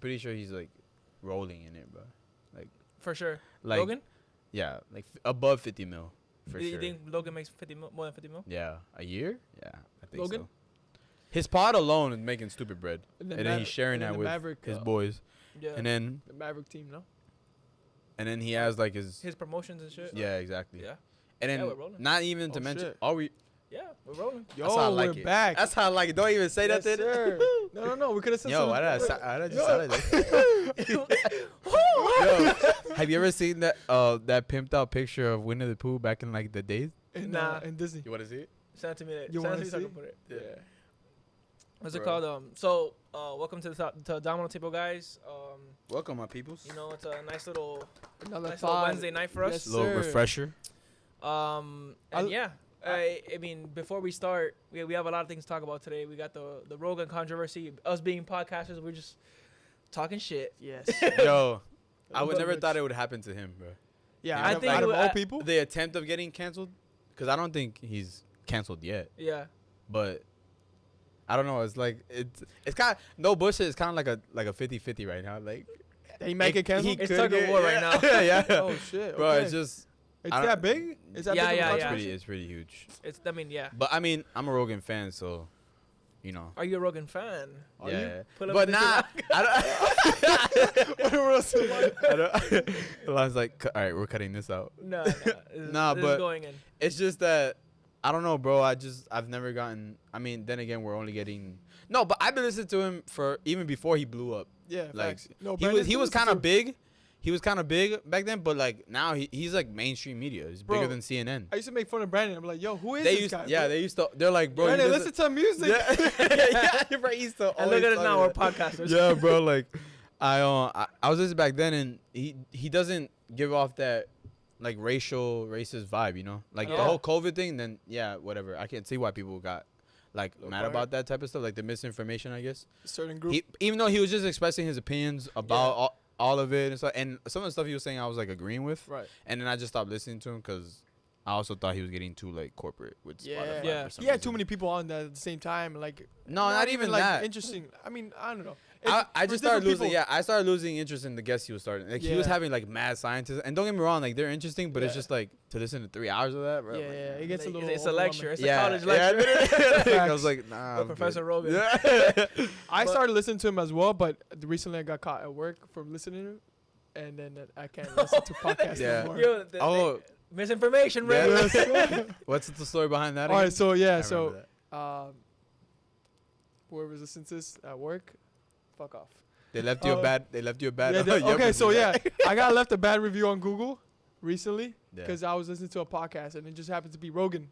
pretty sure he's like rolling in it, bro. Like For sure. like Logan? yeah, like above 50 mil for Do you sure. think Logan makes more than 50 mil? Yeah, a year? Yeah, I think Logan? so. His pod alone is making stupid bread, And then he's sharing that with Maverick, his boys, Yeah. and then the Maverick team, no? he has like his His promotions and shit. yeah, exactly. Yeah. And then Yeah, we're rolling. not even to Oh, mention, shit. are we? Yeah, we're rolling. Yo, That's how I like we're it. back. That's how I like it. Don't even say Yes, that. sir. No. We could have said Yo, why did I just sound like that? Yo, have you ever seen that that pimped out picture of Winnie the Pooh back in like the days? Nah. In Disney. You want to see it? Send it to me. You Send wanna it to me so I see? can put it. Yeah. What's it Bro. called? Welcome to the Domino Table, guys. Welcome, my peoples. You know, it's a nice little Another Wednesday night for us. Yes, Little sir. refresher. And yeah, I mean, before we start, we have a lot of things to talk about today. We got the Rogan controversy. Us being podcasters, we're just talking shit. Yes. Yo, I would But never which- thought it would happen to him, bro. Yeah, I out of- think out it of would- all people. The attempt of getting canceled, because I don't think he's canceled yet. Yeah. But I don't know. It's like it's kind of no bullshit. It's kind of like a 50-50 right now. Like He might get canceled. It's could tug of get- war right now. yeah. Oh shit, Bro, okay. it's just It's I don't- that big? Is that Yeah, big of a yeah, yeah. controversy? it's pretty huge. I mean, yeah. But I mean, I'm a Rogan fan, so you know. Are you a Rogan fan? Are yeah. you? Pull up But the nah, I don't. I was like, all right, we're cutting this out. No, Nah, this but- is going in. It's just that I don't know, bro. I've never gotten. I mean, then again, we're only getting. No, but I've been listening to him for even before he blew up. Yeah, Like facts. No, he was kind of big. He was kind of big back then, but like now he's like mainstream media. He's bigger Bro, than CNN. I used to make fun of Brandon. I'm like, yo, who is They this used, guy? yeah, bro? they used to. They're like, bro, Brandon, you listen to music. Yeah, bro, he used to. And look always at us tell now, me we're that. podcasters. Yeah, bro, like I was listening back then, and he doesn't give off that like racist vibe, you know, like the Yeah. whole COVID thing. Then yeah, whatever. I can't see why people got like Little mad quiet. about that type of stuff, like the misinformation, I guess. Certain group. Even though he was just expressing his opinions about all of it and stuff, and some of the stuff he was saying, I was like agreeing with, Right. and then I just stopped listening to him because I also thought he was getting too like corporate with Yeah. Spotify. Yeah. for some He had reason. too many people on that at the same time. Like, No, not even like that. interesting. I mean, I don't know. I For just started different losing. people- Yeah, I started losing interest in the guests he was starting. Like he was Yeah. having like mad scientists, and don't get me wrong, like they're interesting, but it's Yeah. just like to listen to 3 hours of that, bro. Yeah, like, yeah. It gets a little. It's a lecture. overwhelming. It's a college yeah, lecture. I was like, nah. With I'm Professor good. Rogan. Yeah. I But- started listening to him as well, but recently I got caught at work from listening to him, and then I can't listen to podcasts Yeah. no more. Yo, Oh, misinformation, bro. Yeah. Yes. what's the story behind that? All right, again? so I yeah, remember so that. whoever's listening to this at work, fuck off. They left you a bad. They left you a bad. Yeah, Yelp okay, so review. yeah, I got left a bad review on Google recently Yeah. because I was listening to a podcast and it just happened to be Rogan.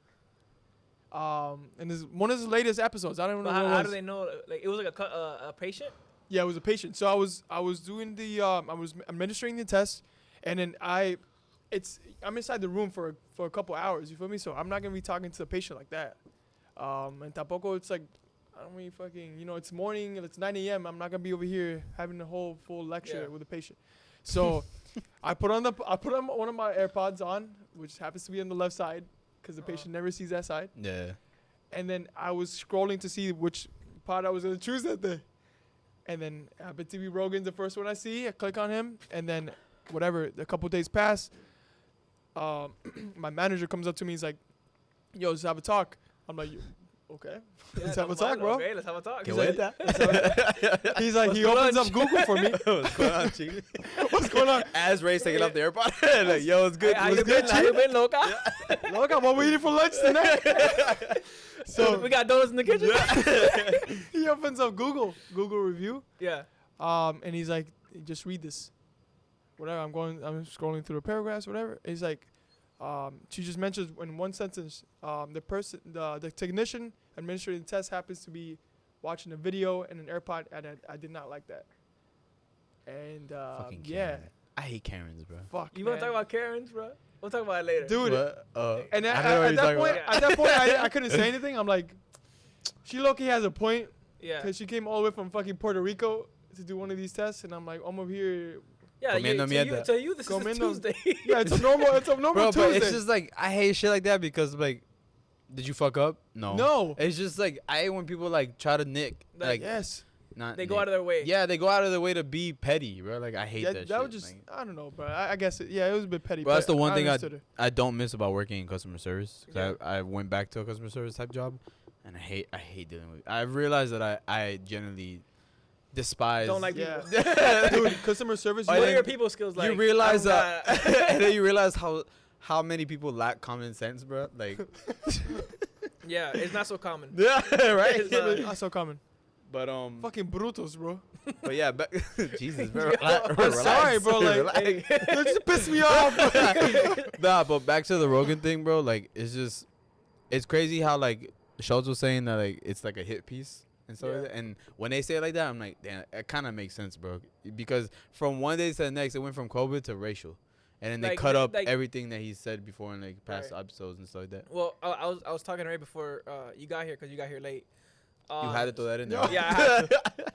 And this one of his latest episodes. I don't even know But what it how was. do they know? Like, it was like a patient. Yeah, it was a patient. So I was doing the I was administering the test, and then I'm inside the room for a couple hours. You feel me? So I'm not gonna be talking to the patient like that. And tampoco it's like I don't really fucking it's morning. It's 9 a.m. I'm not gonna be over here having a whole full lecture Yeah. with a patient. So I put on one of my AirPods on, which happens to be on the left side, because the patient never sees that side. Yeah. And then I was scrolling to see which pod I was gonna choose that day. And then happened to be Rogan's the first one I see. I click on him, and then whatever. A couple days pass. My manager comes up to me. He's like, "Yo, let's have a talk." I'm like, "Okay, let's have a talk, bro." Okay, let's have a talk. Que He's like- vuelta. He's like, he opens up Google for me. What's going on, Chief? What's going on? As Ray's taking off the AirPod, like, yo, it's good. Hey, how What's you good, been? How you been, Loca? Look at what we eating for lunch tonight. So we got donuts in the kitchen. he opens up Google review. Yeah. And he's like, just read this. Whatever, I'm scrolling through the paragraphs, whatever. He's like, she just mentions in one sentence, the technician administering the test happens to be watching a video and an AirPod, and I did not like that. And Fucking yeah, Karen. I hate Karens, bro. fuck. You want to man. talk about Karens, bro? We'll talk about it later. Dude, What? and I don't know what at you're that talking point, about. I couldn't say anything. I'm like, she low-key has a point. Yeah. Because she came all the way from fucking Puerto Rico to do one of these tests, and I'm like, I'm over here. Yeah, Comiendo mierda. to you, this is a Comiendo- Tuesday. Yeah, it's a normal Bro, Tuesday. but it's just like I hate shit like that because like, did you fuck up? No. No. It's just like I hate when people like try to nick. Like Yes. not. They go out of their way. Yeah, they go out of their way to be petty, bro. Like I hate that. That shit. was just, like, I don't know, bro. I guess it was a bit petty. Bro, that's but the one thing understood it. I don't miss about working in customer service. 'Cause Yeah. I went back to a customer service type job, and I hate dealing with. I realized that I generally despise. Don't like Yeah. people. Dude, customer service. What you are like- your people skills like? you realize I'm that, not- and then you realize how many people lack common sense, bro. Like, Yeah, it's not so common. yeah, right. It's not. That's so common. But Fucking brutos, bro. but yeah, Jesus, bro. Yo, I'm sorry, bro, like- relax. That just pissed me off. Bro. Nah, but back to the Rogan thing, bro. Like, it's crazy how like Schultz was saying that like it's like a hit piece and stuff like Yeah. that. And when they say it like that, I'm like, damn, it kind of makes sense, bro. Because from one day to the next, it went from COVID to racial, and then they Like, cut up like- everything that he said before in like past Right. episodes and stuff like that. Well, I was talking right before you got here because you got here late. You had to throw that in there. Yeah,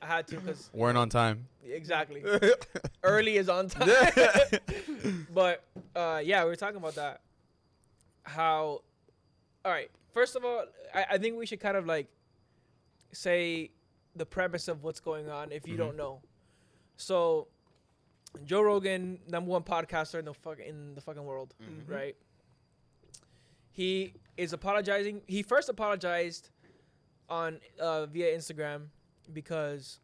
I had to because Weren't on time. exactly. Early is on time. But yeah, we were talking about that. How? All right. First of all, I think we should kind of like say the premise of what's going on if you Mhm. don't know. So, Joe Rogan, #1 podcaster in the fucking world, Mhm. right? He is apologizing. He first apologized on via Instagram because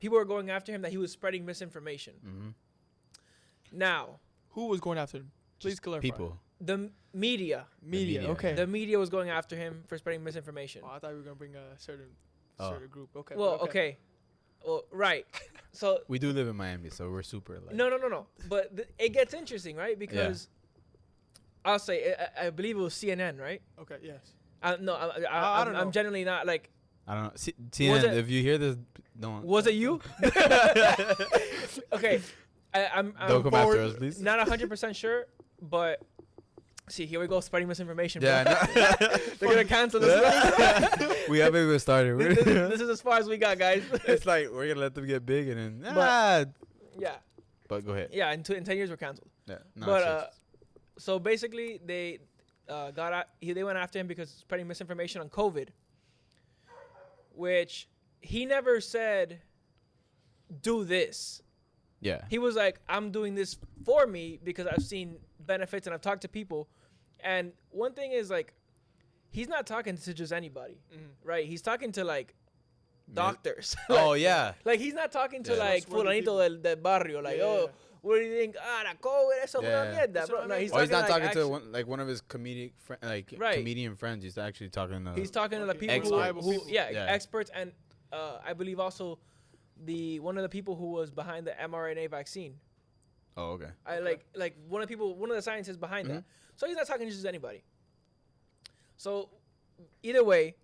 people were going after him that he was spreading misinformation. Mm-hmm. Now, Who was going after him? Please clarify. People. the media, Media. media. Okay. the media was going after him for spreading misinformation. Oh, I thought we were gonna bring a certain Oh. group. Okay. Well, okay. Well, right. So We do live in Miami, so we're super like. no. But it gets interesting, right? Because I'll say I believe it was CNN, right? Okay. Yes. No, I don't know. I'm generally not like. I don't know. Was TN, it- if you hear this, don't. Was it you? Okay, I'm Don't come after us, please. not 100% sure, but see, here we go, spreading misinformation. Yeah, bro. I They're gonna cancel this. know. We haven't even started. This is as far as we got, guys. It's like we're gonna let them get big and then. But- yeah, But go ahead. yeah. In 10 years, we're canceled. Yeah. No, But serious. so basically, they they went after him because spreading misinformation on COVID, which he never said, do this. Yeah. He was like, I'm doing this for me because I've seen benefits and I've talked to people. And one thing is like, he's not talking to just anybody, right? He's talking to like doctors. Oh yeah. Like he's not talking to Yeah. like Trustworthy fulanito del barrio. Like, Yeah. oh, what do you think? Ah, la COVID, eso es Yeah. una mierda, That's bro. what I No, mean. he's Oh, he's not talking like, to one of his comedic Right. comedian friends. He's actually talking to. He's talking to the Okay. people Experts. who Yeah. experts, and I believe also one of the people who was behind the mRNA vaccine. Oh okay. I like one of the scientists behind that. So he's not talking to just anybody. So either way,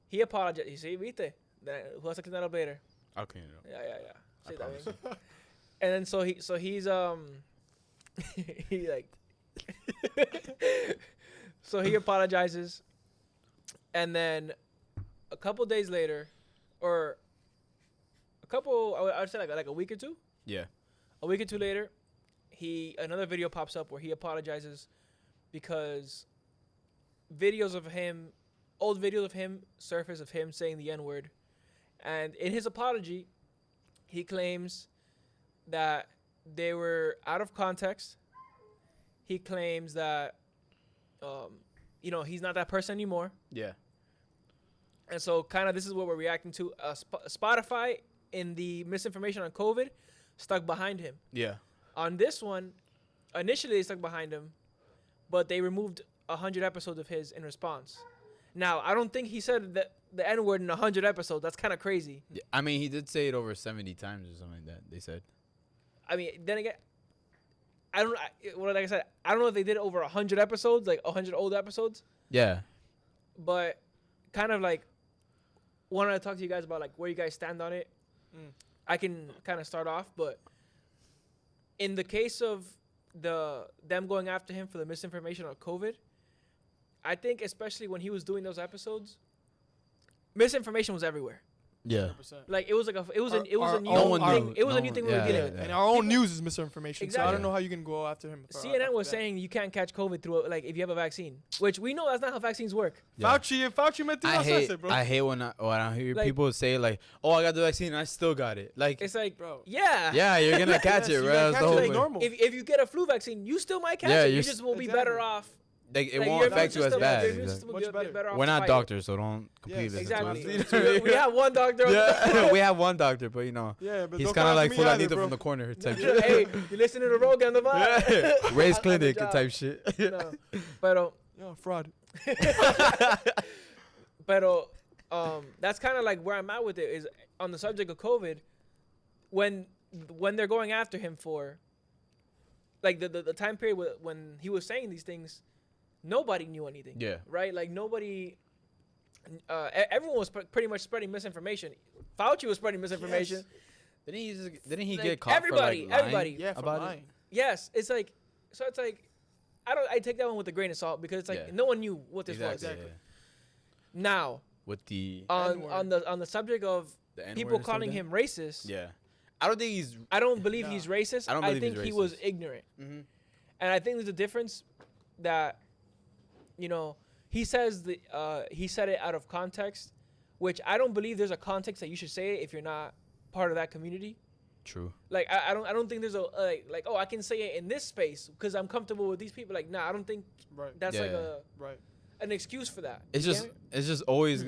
he apologized. You see, viste? Who has to clean that up later? I'll clean it up. Yeah. I Sí, está promise. bien. And then so he's he like so he apologizes, and then a couple days later, or I would say like a week or two. Yeah. A week or two later, another video pops up where he apologizes because old videos of him surface of him saying the N-word, and in his apology, he claims that they were out of context. He claims that, he's not that person anymore. Yeah. And so kind of this is what we're reacting to. Spotify, in the misinformation on COVID, stuck behind him. Yeah. On this one, initially they stuck behind him, but they removed 100 episodes of his in response. Now, I don't think he said the N-word in 100 episodes. That's kind of crazy. Yeah, I mean, he did say it over 70 times or something like that. They said. I mean, then again, like I said, I don't know if they did it over 100 episodes, like 100 old episodes, Yeah. but kind of like wanted to talk to you guys about like where you guys stand on it. I can kind of start off, but in the case of them going after him for the misinformation on COVID, I think especially when he was doing those episodes, misinformation was everywhere. Yeah. 100%. Like it was like a Our- a new no one thing. knew. It was No a new one- thing we were yeah, dealing yeah, with. yeah. And our own news is misinformation. So I Exactly. don't know how you can go after him. CNN was after that. saying you can't catch COVID through like if you have a vaccine, which we know that's not how vaccines work. Yeah. Fauci I hate, it, bro. I hate when I hear Like- people say like, "Oh, I got the vaccine and I still got it." Like, It's like, Bro. yeah, yeah, you're gonna catch Yes, it, you bro. gotta That's catch the it whole like thing. normal. If you get a flu vaccine, you still might catch Yeah, it. you're You s- just will be Exactly. better off. Like, it Like, won't your affect you immune as system- bad. your immune Exactly. system will Much be a bit better. better off We're to not fight it. doctors, so don't completely Yes, listen to us. Exactly. we have one doctor. Yeah, we have one doctor, but you know, Yeah, but he's don't kind of come like after me either, fulanito bro. from the corner type Yeah, shit. hey, you listening to Rogan on the vibe? Yeah. Ray's At the Clinic job. type shit. No. But Yeah, fraud. that's kind of like where I'm at with it is on the subject of COVID. When they're going after him for like the time period when he was saying these things, nobody knew anything. Yeah. Right? Like nobody. Everyone was pretty much spreading misinformation. Fauci was spreading misinformation. Yes. Didn't he Like, get caught everybody- for like lying everybody. Yeah, for about lying. it? Yes, it's like I take that one with a grain of salt because it's like Yeah. no one knew what this Exactly. was. yeah. Now With the on the subject of the N-word people and stuff calling like him racist, that? Yeah. I don't think he's. I don't believe No. he's racist. I don't I believe think he's he was racist. ignorant, Mm-hmm. and I think there's a difference that he says he said it out of context, which I don't believe there's a context that you should say it if you're not part of that community. True. Like I don't think there's a like oh I can say it in this space because I'm comfortable with these people. Like nah, I don't think Right. that's like Yeah. Right. an excuse for that. It's You just get me? it's just always.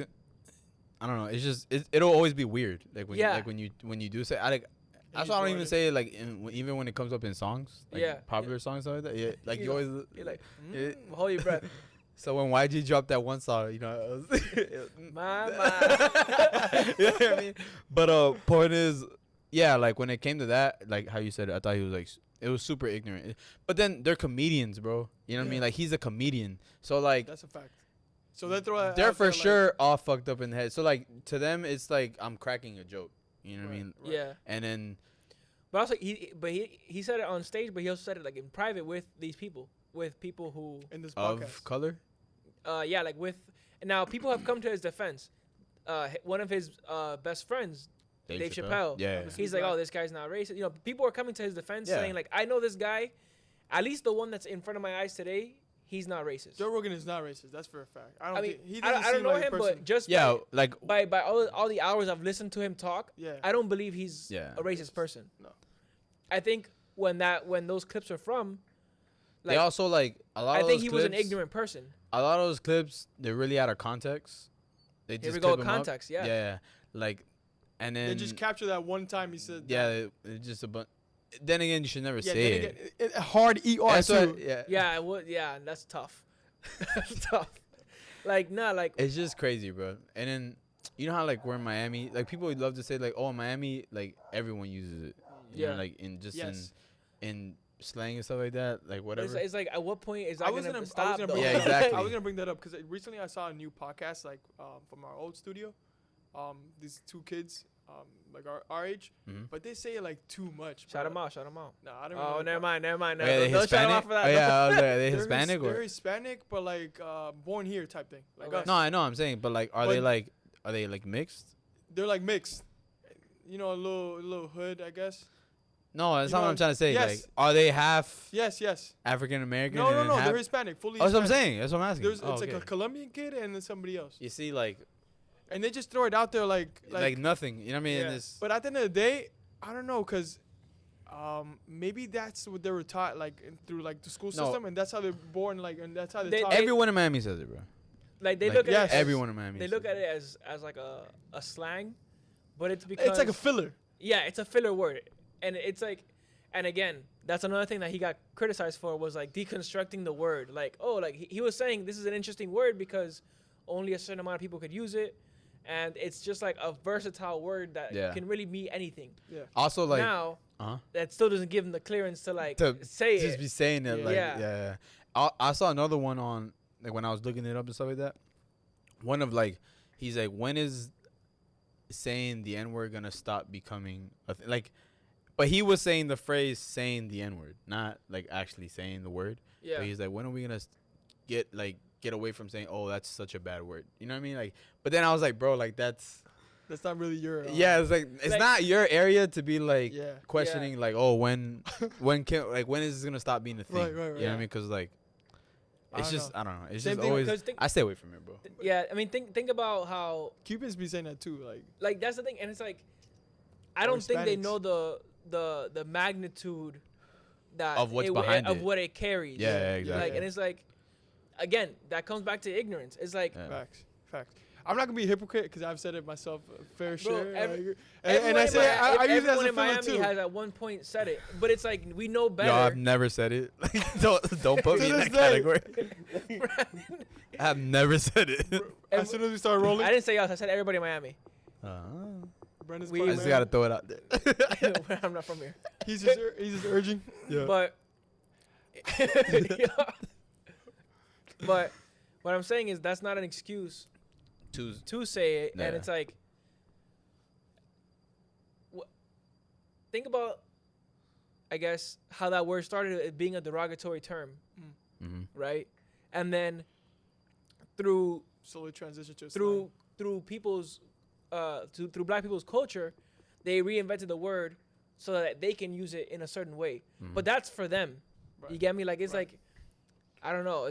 I don't know. It's just it'll always be weird. Like when Yeah. when you do say I like. That's why I don't even say it like even when it comes up in songs, like Yeah. popular songs and stuff like that. Yeah, like you know, always. You're like Yeah. hold your breath. So when YG dropped that one song, you know, it was, My. you know what I mean? But point is, yeah, like when it came to that, like how you said it, I thought he was like it was super ignorant. But then they're comedians, bro. You know what I mean? Like he's a comedian, so like That's a fact. So they throw that they're out for there, sure all fucked up in the head. So like to them, it's like I'm cracking a joke. You know what I mean? Right. Yeah. And then But also he said it on stage, but he also said it like in private with these people, with people who in this of podcast. color. yeah, like with now people have come to his defense. One of his best friends, Dave Chappelle. Yeah. He's like, oh, this guy's not racist. You know, people are coming to his defense Yeah. saying like, I know this guy, at least the one that's in front of my eyes today, he's not racist. Joe Rogan is not racist. That's for a fact. I I mean, think he I doesn't don't seem know like a him, person. but just Yeah, like by all the hours I've listened to him talk, Yeah. I don't believe he's Yeah. a racist person. No. I think when those clips are from, they also like a lot I of think those he was an clips- ignorant person. A lot of those clips, they're really out of context. They Here just we go clip with 'em up. context, yeah. Yeah, like, and then They just capture that one time he said. yeah, that. it's just a bunch. Then again, you should never Yeah. say Then it. again, hard ER That's too. what, yeah. Yeah, yeah, that's tough. That's tough. Like, nah, like, It's just crazy, bro. And then you know how like we're in Miami, like people would love to say like, oh, in Miami, like everyone uses it. You know, Yeah. like in just Yes. in slang and stuff like that, like whatever. it's like, at what point is that I was gonna gonna, stop? I was gonna though? bring Yeah, that up. exactly. I was gonna bring that up because recently I saw a new podcast like from our old studio. These two kids, like our age, Mhm. but they say it like too much. Shout bro. him out, shout him out. Nah, I don't. Oh, never mind. Oh, No, yeah, they don't shout him Hispanic? out for that. Oh, yeah, I was like, are they They're Hispanic They're or? Hispanic, but like born here type thing. Like Okay. us. No, I know. I'm saying, but like, are But- they like mixed? They're like mixed. You know, a little hood, I guess. No, that's You not what know, I'm trying to say. yes. Like, are they half Yes. African American? No, and then they're half? Hispanic, fully. Oh, that's what I'm Hispanic. saying. That's what I'm asking. There's, Oh, it's like okay. a Colombian kid and then somebody else, You see, like and they just throw it out there like nothing. You know what I mean? Yeah. It's, But at the end of the day, I don't know, cause maybe that's what they were taught like through like the school No. system, and that's how they're born, like, and that's how They- they're taught. everyone in Miami says it, bro. Like, they Like, look at yes. it as, Everyone in Miami. they says look at it as like a slang, but it's because It's like a filler. yeah, it's a filler word, and it's like, and again, that's another thing that he got criticized for was like deconstructing the word. Like, oh, like he was saying this is an interesting word because only a certain amount of people could use it, and it's just like a versatile word that Yeah. can really mean anything. Yeah. Also, like, Now uh-huh. that still doesn't give him the clearance to like to say just it. be saying it, Yeah. like, Yeah. yeah. I saw another one on like when I was looking it up and stuff like that. One of like, he's like, when is saying the N word gonna stop becoming a like? But he was saying the phrase saying the N word, not like actually saying the word. Yeah. But he's like, when are we gonna get away from saying, oh, that's such a bad word? You know what I mean? Like, but then I was like, bro, like that's That's not really your. Yeah, it's like it's Like- not your area to be like Yeah. questioning like, oh, when is this gonna stop being a thing? Right, right, You know right. what I mean? Because like I it's don't just know. I don't know. It's Same just thing, always 'cause think- I stay away from it, bro. Yeah, I mean, think about how Cubans be saying that too. like that's the thing, and it's like I don't think they Hispanics. know the magnitude that Of what's it, behind of it. what it carries. Yeah, yeah, exactly. Like, and it's like, again, that comes back to ignorance. It's like, Yeah. Facts. I'm not gonna be a hypocrite because I've said it myself a fair Bro, share. every- and I say I use it as everyone a in filler Miami too. has at one point said it, but it's like we know better. Yo, I've never said it. Like, don't put To me in this that day. category. I've never said it. As soon as we start rolling, I didn't say us. I said everybody in Miami. Brandon's we- part I of just Miami. gotta throw it out there. I'm not from here, He's just urging. Yeah. but but what I'm saying is that's not an excuse to say it, Yeah. and it's like, think about, I guess, how that word started it being a derogatory term, Mhm. right? And then through Slowly transition to a through people's through black people's culture, they reinvented the word so that they can use it in a certain way. Mhm. But that's for them. Right. You get me? Like it's Right. like, I don't know.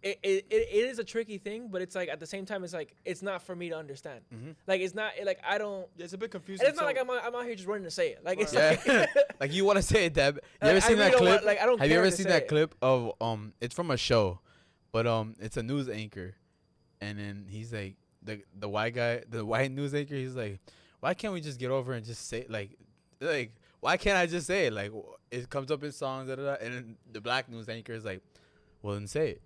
It is a tricky thing, but it's like at the same time, it's like it's not for me to understand. Mhm. Like it's not like I don't. Yeah, it's a bit confusing. And it's not so- like I'm out here just running to say it. Like it's Yeah. like, Like you want to say it, Deb? You Like, ever I seen really that don't clip? want- like, I don't Have you care ever to seen say that it. clip of It's from a show, but it's a news anchor, and then he's like the white guy, the white news anchor. He's like, why can't we just get over and just say like why can't I just say it? Like it comes up in songs, and then the black news anchor is like, well then say it.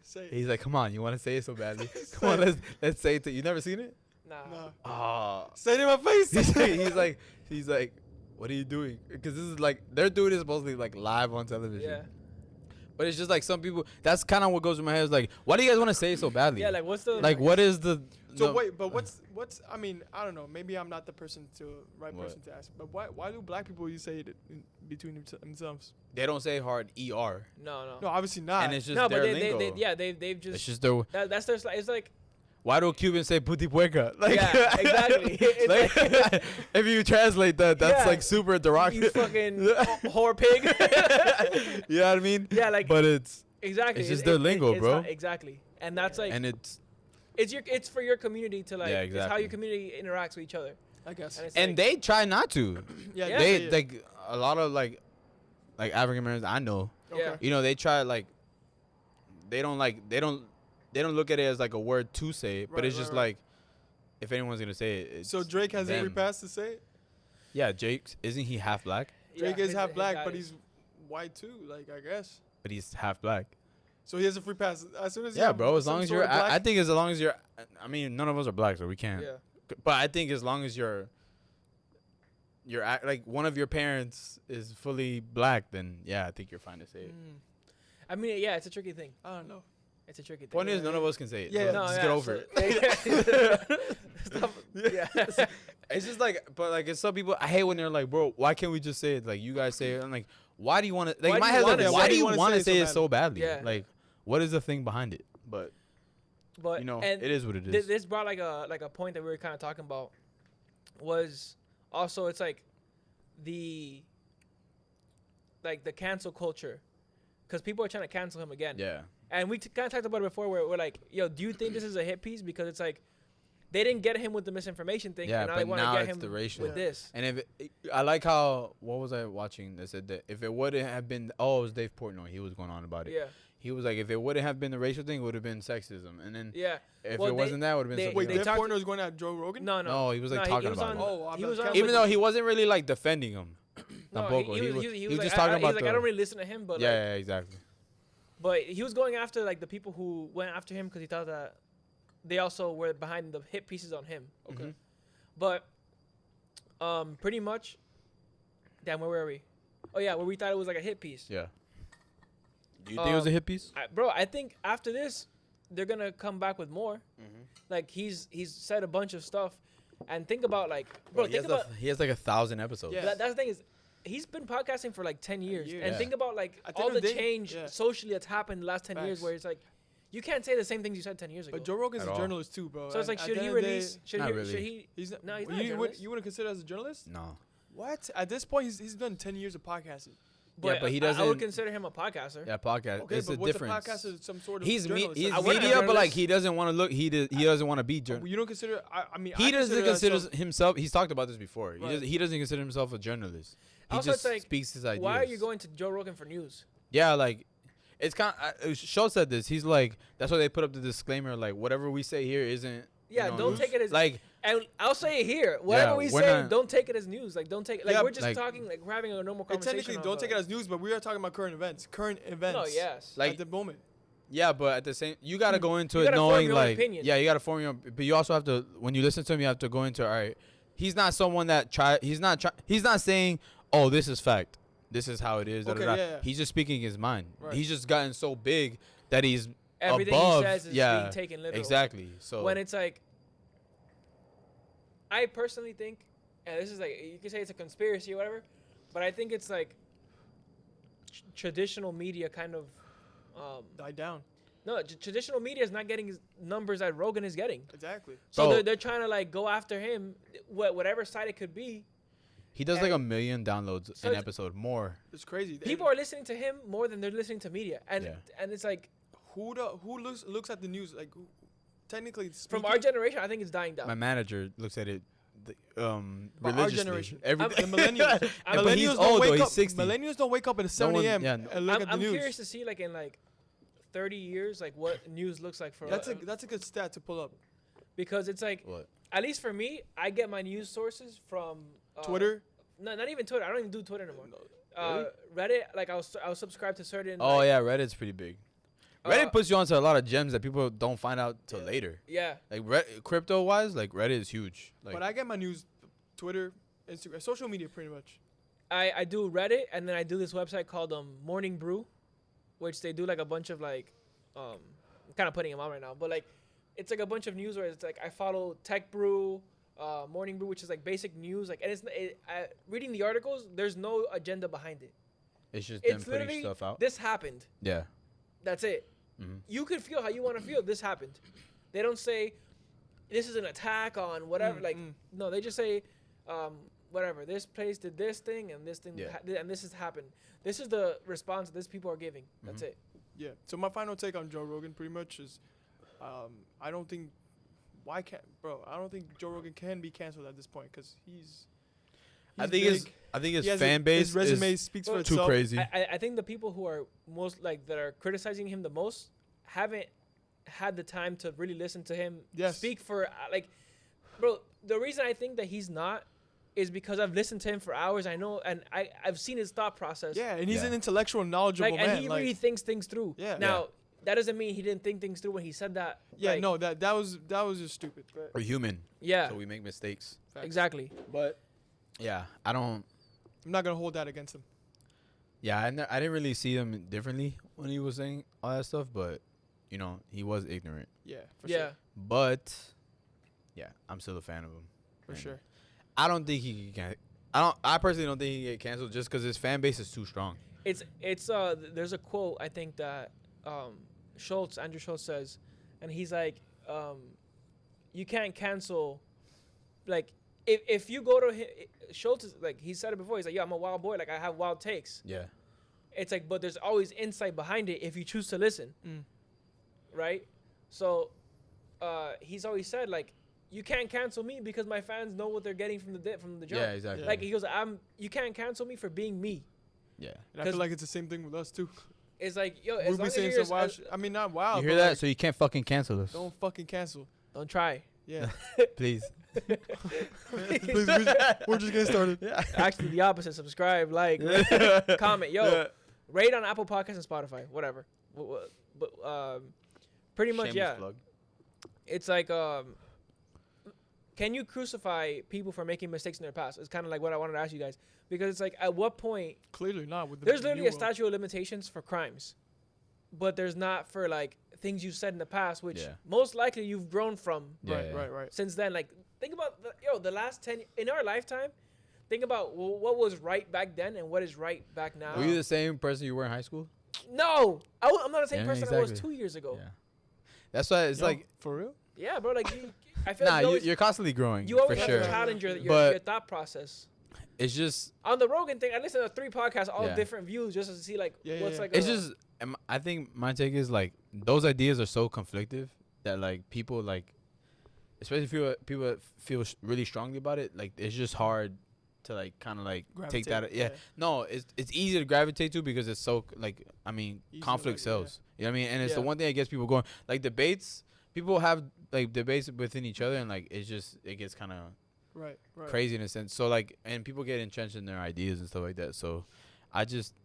Say it. He's like, come on, you want to say it so badly? Come on, let's say it. You never seen it? nah. No. Oh. Say it in my face. he's like, what are you doing? Because this is like they're doing this mostly like live on television. Yeah. But it's just like some people. That's kind of what goes through my head. Is like, why do you guys want to say it so badly? Yeah. Like what's the Like, what is the? So no- wait, but what's? I mean, I don't know. Maybe I'm not the right What? person to ask. But why do black people say it between themselves? They don't say hard er, No. No, obviously not. and it's just No, but their they lingo. they've It's just just their. that's their it's like Why do Cubans say puti puerca? Like, Yeah, exactly. It's like, if you translate that, that's Yeah. like super you derogatory. fucking whore pig. You know what I mean? Yeah, like But it's exactly. it's just their lingo, it's bro. not- exactly, and that's like and it's it's for your community to like. Yeah, It's how exactly. your community interacts with each other. I guess. And, it's and like, they try not to. Yeah, Yeah. They yeah. like a lot of like African Americans I know. Yeah. You know, they try like they don't look at it as like a word to say, but Right, it's right, just right. like if anyone's gonna say it. It's So Drake has every them. pass to say it. Yeah, Jake isn't he half black? Drake yeah, is half his black, guy but is- he's white too. Like I guess. But he's half black. So he has a free pass as soon as. you Yeah, have bro. As some long as sort you're, of black- I think as long as you're, I mean, none of us are black, so we can't. Yeah. But I think as long as you're like one of your parents is fully black, then yeah, I think you're fine to say it. I mean, yeah, it's a tricky thing. I don't know. It's a tricky thing. Point is, none of us can say it. Yeah, so no, just yeah, get over so- it. Stop. Yeah. It's just like, but like, it's some people. I hate when they're like, bro, why can't we just say it? Like you guys say it. I'm like, why do you want to? Like Why do my you head's wanna like, say why it? do you Wanna want to say say it it so so badly? Yeah. Like, what is the thing behind it? But But you know, and it is what it is. this brought like a point that we were kind of talking about was also it's like the cancel culture because people are trying to cancel him again. Yeah. And we kind of talked about it before where we're like, yo, do you think this is a hit piece? Because it's like they didn't get him with the misinformation thing. Yeah, and now they but want to now get it's him the racial. with this. And I like how, what was I watching that said that if it wouldn't have been, it was Dave Portnoy, he was going on about it. Yeah. He was like, if it wouldn't have been the racial thing, it would have been sexism. And then Yeah. if Well, it wasn't that, it would have been they- something Wait, they else. Dave talked- Portnoy is going at Joe Rogan. No. No, he was like No, talking was about on, it. Oh, he I'm was not on. Even though he wasn't really like defending him. no, Tampoco. he was He like, was just talking about he's like, I the- don't really listen to him, but Yeah, like, yeah, exactly. but he was going after like the people who went after him because he thought that they also were behind the hit pieces on him. Okay. Mhm. But pretty much, damn, where were we? Oh yeah, where we thought it was like a hit piece. Yeah. Do you think it was a hit piece? Bro, I think after this, they're gonna come back with more. Like he's said a bunch of stuff, and think about like, bro, he think has about he has like 1,000 episodes. Yeah. that's the thing is, he's been podcasting for like 10 years, years. and Yeah. think about like At the all end of the the day, change yeah. socially that's happened in the last 10 years, Facts. where it's like, You can't say the same things you said 10 years ago. But Joe Rogan's At a all. journalist too, bro. So it's like, At should the he end of the release? day, Should Not he? really. Should he? He's not. No, he's not a You journalist. wouldn't consider as a journalist? No. What? At this point, he's done 10 years of podcasting. But he I would doesn't- consider him a podcaster. Yeah, podcast. Okay, it's but a what's difference. a podcaster? Some sort of He's journalist. he's I wouldn't media, be a but like journalist. he doesn't want to look. He doesn't want to be. You don't consider? I mean, He I doesn't consider consider himself. He's talked about this before. Right. He doesn't consider himself a journalist. He Also, just it's like, speaks his ideas. Why are you going to Joe Rogan for news? Yeah, like it's kind. Schultz said this. He's like, that's why they put up the disclaimer. Like whatever we say here isn't. Yeah, you know, don't news. take it as like. And I'll say it here. Whatever Yeah, we we're say, not- don't take it as news. Like, don't take it. Like, Yeah, we're just like- talking, like, we're having a normal And conversation. technically, don't take it as news, but we are talking about current events. No, yes. Like- at the moment. Yeah, but at the same, you gotta go into You it gotta form knowing your own like, opinion. yeah, you gotta form your. But you also have to, when you listen to him, you have to go into, all right, he's not someone that he's not saying, oh, this is fact, this is how it is. Okay, yeah. He's just speaking his mind. Right. He's just gotten so big that he's Everything above. he says is yeah, being taken literal. exactly. So When it's like, I personally think, and this is like, you can say it's a conspiracy or whatever, but I think it's like traditional media kind of, Die down. no, traditional media is not getting numbers that Rogan is getting. Exactly. So Bro. they're trying to like go after him, whatever side it could be. he does like and- 1 million downloads So an it's- episode more. It's crazy. People are listening to him more than they're listening to media, and Yeah. it's like who looks at the news like technically from speaking, our generation, I think it's dying down. My manager looks at it, But our religiously. generation. Every The millennials. But he's Millennials old don't though. wake He's up. 60. Millennials don't wake up at 7 one- a.m. yeah, and look at the I'm news. curious to see like in like 30 years, like what news looks like for That's a good stat to pull up. because it's like What? at least for me, I get my news sources from Twitter. No, not even Twitter. I don't even do Twitter anymore. Really? Reddit, like I'll subscribe to certain. Oh like, yeah, Reddit's pretty big. Reddit uh, puts you onto a lot of gems that people don't find out till later. Yeah, Like crypto wise, like Reddit is huge. Like But I get my news, Twitter, Instagram, social media, pretty much. I do Reddit, and then I do this website called Morning Brew, which they do like a bunch of like, I'm kind of putting them on right now, but like, it's like a bunch of news where it's like I follow Tech Brew, Morning Brew, which is like basic news, like, and reading the articles, there's no agenda behind it. it's just them It's putting literally stuff out. this happened. Yeah. That's it. Mhm. You could feel how you want to feel. This happened. They don't say this is an attack on whatever. No, they just say whatever. This place did this thing and this thing Yeah. and this has happened. This is the response that these people are giving. That's it. Yeah. So my final take on Joe Rogan pretty much is, I don't think I don't think Joe Rogan can be canceled at this point because he's I think his He has fan base his resume is speaks for too too itself. crazy. I think the people who are most like that are criticizing him the most haven't had the time to really listen to him Yes. speak for like, bro. The reason I think that he's not is because I've listened to him for hours. I know, and I've seen his thought process. Yeah, and he's Yeah. an intellectual, knowledgeable like, man. and he really thinks things through. Yeah. Now that doesn't mean he didn't think things through when he said that. yeah, like, no, that was just stupid. But We're human, Yeah. so we make mistakes. facts. Exactly. But yeah, I don't. I'm not gonna hold that against him. Yeah, I didn't really see him differently when he was saying all that stuff, but you know, he was ignorant. Yeah, for Yeah. sure. But yeah, I'm still a fan of him. For And sure. I don't think he can. I personally don't think he can get canceled just because his fan base is too strong. It's there's a quote I think that Andrew Schultz says, and he's like, you can't cancel, like if you go to him, Schultz is like, he said it before, he's like, yeah, I'm a wild boy, like I have wild takes. Yeah. It's like, but there's always insight behind it if you choose to listen, right? So he's always said like, you can't cancel me because my fans know what they're getting from the jump. Yeah, exactly. Like he goes, you can't cancel me for being me. Yeah. And I feel like it's the same thing with us too. It's like, yo, as We've long been as saying you're some wild shit. I mean, not wild. You hear but that? like, So you can't fucking cancel us. don't fucking cancel. don't try. Yeah. Please. Please, we're just getting started. Yeah. Actually, the opposite. Subscribe, like, comment. Yo, rate on Apple Podcasts and Spotify, whatever. But pretty much, Shameless yeah. plug. It's like, can you crucify people for making mistakes in their past? It's kind of like what I wanted to ask you guys, because it's like, at what point Clearly not. With the there's new literally a world. statute of limitations for crimes, but there's not for like things you said in the past, which Yeah. most likely you've grown from Yeah, Right. since then. Like, think about the last 10 in our lifetime. Think about what was right back then and what is right back now. Were you the same person you were in high school? No, I'm not the same Yeah, person I was exactly. 2 years ago. Yeah. That's why it's Yo, like, for real. Yeah, bro. Like, I feel nah, like you're constantly growing. you always for have sure. to challenge your But thought process. it's just, On the Rogan thing, I listened to 3 podcasts, all Yeah. different views, just to see like what's like. it's just. I think my take is like those ideas are so conflictive that like people like, especially people feel really strongly about it. Like it's just hard to like kind of like take that. Yeah. No, it's easy to gravitate to because it's so like I mean Easy to conflict like, sells. You know what I mean? And it's the Yeah. one thing that gets people going. Like debates, people have like debates within each other, and like it gets kind of Right. crazy in a sense. So like, and people get entrenched in their ideas and stuff like that. So I just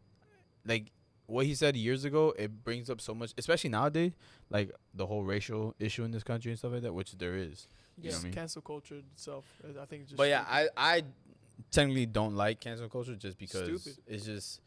like what he said years ago. It brings up so much, especially nowadays, like the whole racial issue in this country and stuff like that, which there is. You know what I mean? Cancel culture itself, I think. It's just But yeah, I technically don't like cancel culture just because Stupid. it's just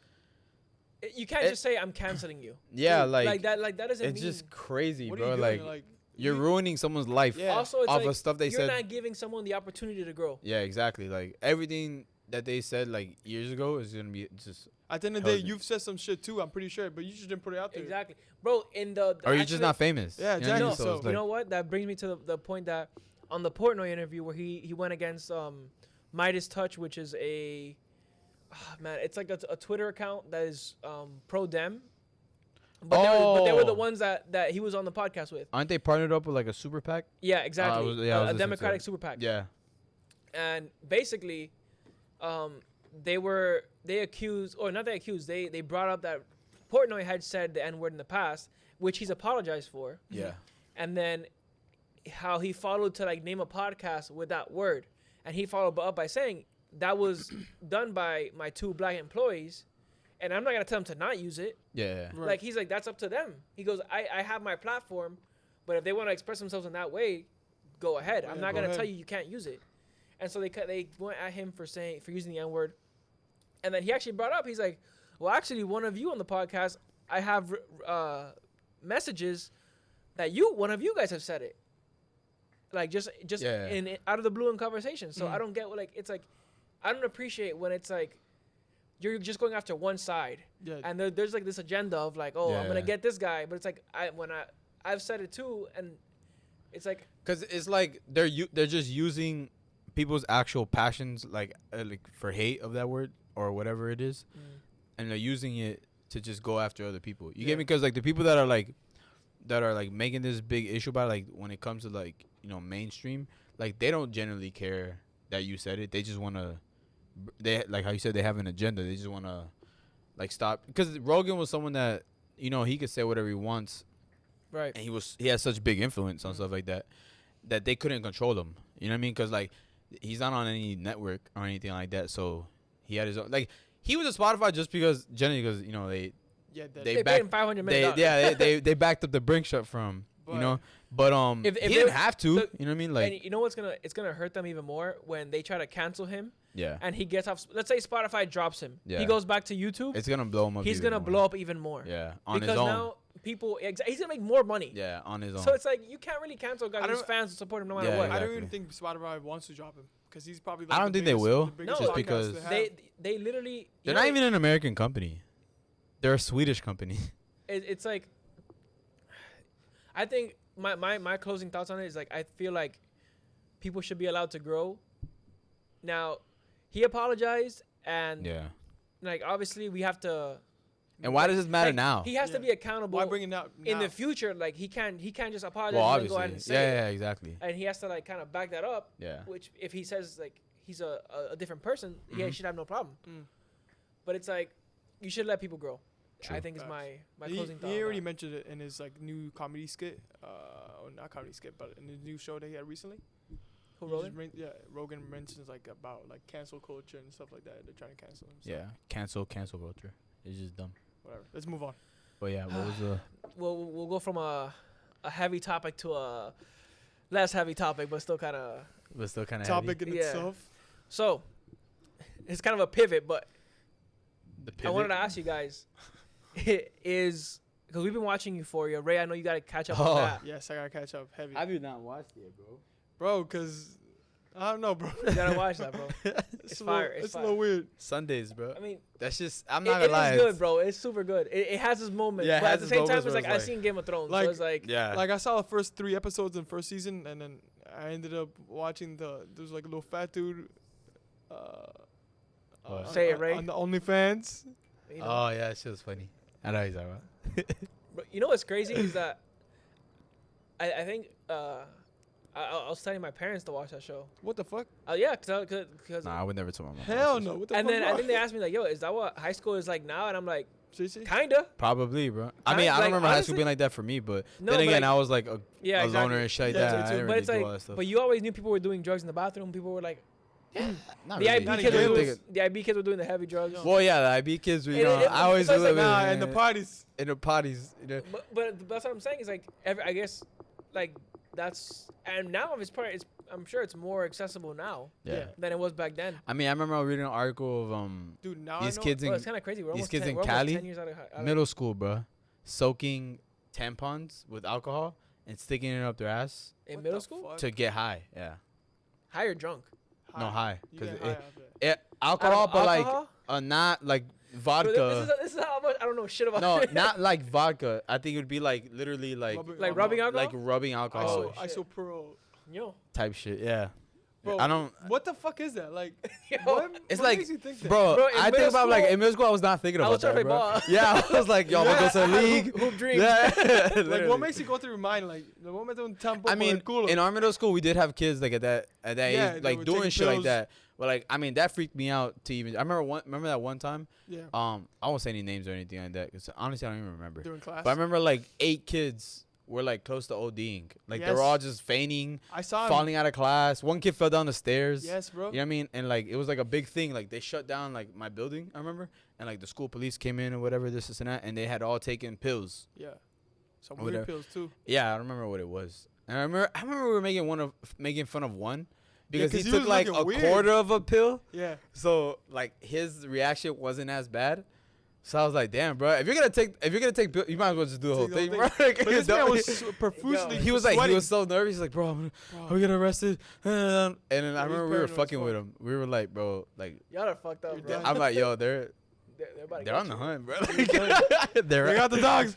You can't It- just say I'm canceling you. yeah, Dude, like that doesn't it's mean. just crazy, what bro. are you doing? Like you're ruining someone's life Yeah. Also, it's off like of stuff they you're said. not giving someone the opportunity to grow. Yeah, exactly. Like everything that they said like years ago is gonna be just. At the end of the day, Hell, you've said some shit too. I'm pretty sure, but you just didn't put it out there. Exactly, bro. In the Or you're actually- just not famous. Yeah, You know what I mean? exactly. So it's So- You like, know what? That brings me to the point that on the Portnoy interview where he went against Midas Touch, which is a man, it's like a Twitter account that is pro dem. But they were the Oh. ones that he was on the podcast with. aren't they partnered up with like a super PAC? Yeah, exactly. I was A listening to Democratic it. super PAC. Yeah. And basically, they accused, or not they accused, they brought up that Portnoy had said the N word in the past, which he's apologized for. Yeah. And then how he followed to like name a podcast with that word, and he followed up by saying that was done by my 2 black employees, and I'm not gonna tell them to not use it. Yeah. Right. Like he's like, that's up to them. He goes, I have my platform, but if they want to express themselves in that way, go ahead. I'm Yeah, not go gonna tell ahead. you can't use it. And so they went at him for using the N word, and then he actually brought up, he's like, well, actually, one of you on the podcast, I have messages that one of you guys have said it, like just Yeah. in out of the blue in conversation. So Mm. I don't get what, like, it's like I don't appreciate when it's like you're just going after one side, Yeah. and there's like this agenda of like, oh, I'm gonna Yeah. get this guy, but it's like I've said it too, and it's like Cause it's like they're just using people's actual passions like for hate of that word or whatever it is, and they're using it to just go after other people. You get me? Because like the people that are like making this big issue about it, like when it comes to like mainstream, like they don't generally care that you said it. They just want to, they like how you said they have an agenda. They just want to like stop. Because Rogan was someone that he could say whatever he wants, right. and he had such big influence on stuff like that they couldn't control him. You know what I mean? Because like he's not on any network or anything like that, so he had his own. Like he was at Spotify just because generally because they Yeah. they They paid him $500 million. they backed up the brink shot from but If he they- didn't have to. look, You know what I mean? Like And you know what's it's gonna hurt them even more when they try to cancel him yeah, and he gets off. Let's say Spotify drops him. Yeah. He goes back to YouTube. it's gonna blow him up. He's even gonna more. blow up even more. Yeah, on because his own. now people, he's gonna make more money. Yeah, on his own. So it's like you can't really cancel guys I whose don't- fans support him no matter Yeah, what. I don't exactly. even think Spotify wants to drop him because he's probably. I don't think they will, No, biggest just podcast because- they have. They literally. you They're know, not even an American company. They're a Swedish company. It's like. I think my closing thoughts on it is like I feel like people should be allowed to grow. Now, he apologized and Yeah. like obviously we have to. And why does this matter like, now? He has to Yeah. be accountable. Why bring it out in now? the future? Like he can't just apologize Well, and then go ahead and obviously. say it. Yeah, exactly. And he has to like kind of back that up. Yeah. Which if he says like he's a different person, he Mhm. should have no problem. Mm. But it's like you should let people grow. True. I think is Facts. my he, closing thought. he on already that. mentioned it in his like new comedy skit, or not comedy skit, but in the new show that he had recently. Who He wrote just it? Rogan mentions like about like cancel culture and stuff like that. They're trying to cancel him. So Yeah. Cancel culture. It's just dumb. whatever. Let's move on. But yeah, what was the We'll go from a heavy topic to a less heavy topic, but still kind of. was still kind of Topic in Yeah. itself. So it's kind of a pivot, but The I wanted to ask you guys is because we've been watching Euphoria. Ray, I know you got to catch up Oh. on that. Yes, I gotta catch up heavy, Have you not watched it, bro? bro. Cause I don't know, bro. You gotta watch that, bro. It's fire. It's It's a fire. little weird. Sundays, bro. I mean, That's just. I'm not it gonna lie. is good, bro. It's super good. It has its moments, Yeah, it but has at the its same time, moments it's where like it's I've like- seen Game of Thrones, Like- so it's like Yeah. Like I saw the first 3 episodes in first season, and then I ended up watching there's like a little fat dude. Say it, Ray. On the OnlyFans. you know. Oh yeah, that shit was funny. I know what you're talking about. But you know what's crazy is that I think I was telling my parents to watch that show. What the fuck? Yeah, because Nah, I would never tell my mom. Hell no. What the and fuck? then I think they asked me like, "Yo, is that what high school is like now?" And I'm like, Seriously? "Kinda." Probably, bro. I I- mean, I don't like, remember high honestly- school being like that for me, but No, then but, again, like- I was like a Yeah, loner exactly. and shit like Yeah, that. too, I too. didn't But really it's do all like, that stuff. but you always knew people were doing drugs in the bathroom. People were like, Not the really. IB Not kids were even doing, games. the IB kids were doing the heavy drugs. Well, yeah, the IB kids, you It- know, it- I always so it's like, live Nah, in the parties. in the parties. You know. But that's what I'm saying. Is like I guess like that's and now I'm sure it's more accessible now Yeah. than it was back then. I mean, I remember I was reading an article of Dude, now these I know. kids Bro, in it's kind of crazy. We're these almost kids 10, in we're almost Cali, 10 years out of middle school, bro, soaking tampons with alcohol and sticking it up their ass in What middle the school. fuck? to get high. Yeah, High or drunk? no high, You because get high off it. alcohol, Out of but alcohol? like not like Bro, vodka. this is how much I don't know shit about. No, it. not like vodka. I think it would be like literally like like rubbing alcohol. like rubbing alcohol Oh, shit. Isopro. Yo, type shit. Yeah, Bro, I don't. What the fuck is that? Like, Yo, It's what like, makes you think that? Bro, Bro, in I think middle about like school- in middle school. I was not thinking I about was trying that, to play bro. ball. Yeah, I was like, yo, I'm gonna go to I the had league. hoop dreams. Yeah, Like, literally. what makes you go through your mind? Like, the moment don't tampo I mean, cool. in our middle school, we did have kids like at that Yeah, age, they like were doing taking shit like pills. that. But like, I mean, that freaked me out to even. I remember that one time. Yeah. I won't say any names or anything like that because honestly, I don't even remember. During class. But I remember like 8 kids were like close to ODing. Like they were Yes. all just fainting, I saw him. falling out of class. One kid fell down the stairs. Yes, bro. You know what I mean? And like it was like a big thing. Like they shut down like my building, I remember. And like the school police came in or whatever, this and that, and they had all taken pills. Yeah. Some Or weird whatever. pills too. Yeah, I don't remember what it was. And I remember we were making fun of one because 'cause he he took was like looking a weird. quarter of a pill. Yeah. So like his reaction wasn't as bad. So I was like, damn, bro, if you're gonna take pill, you might as well just do the whole Take thing, the bro. whole Like, But this man was Yo. profusely. he was like, sweating. he was so nervous. He's like, bro, I'm gonna get arrested. And then I Yeah, he's remember we were paranoid as fucking with fuck. him. We were like, bro, like, Y'all are fucked up, You're bro. dead. I'm like, yo, they're About to they're get on the you. hunt, bro. They got the dogs.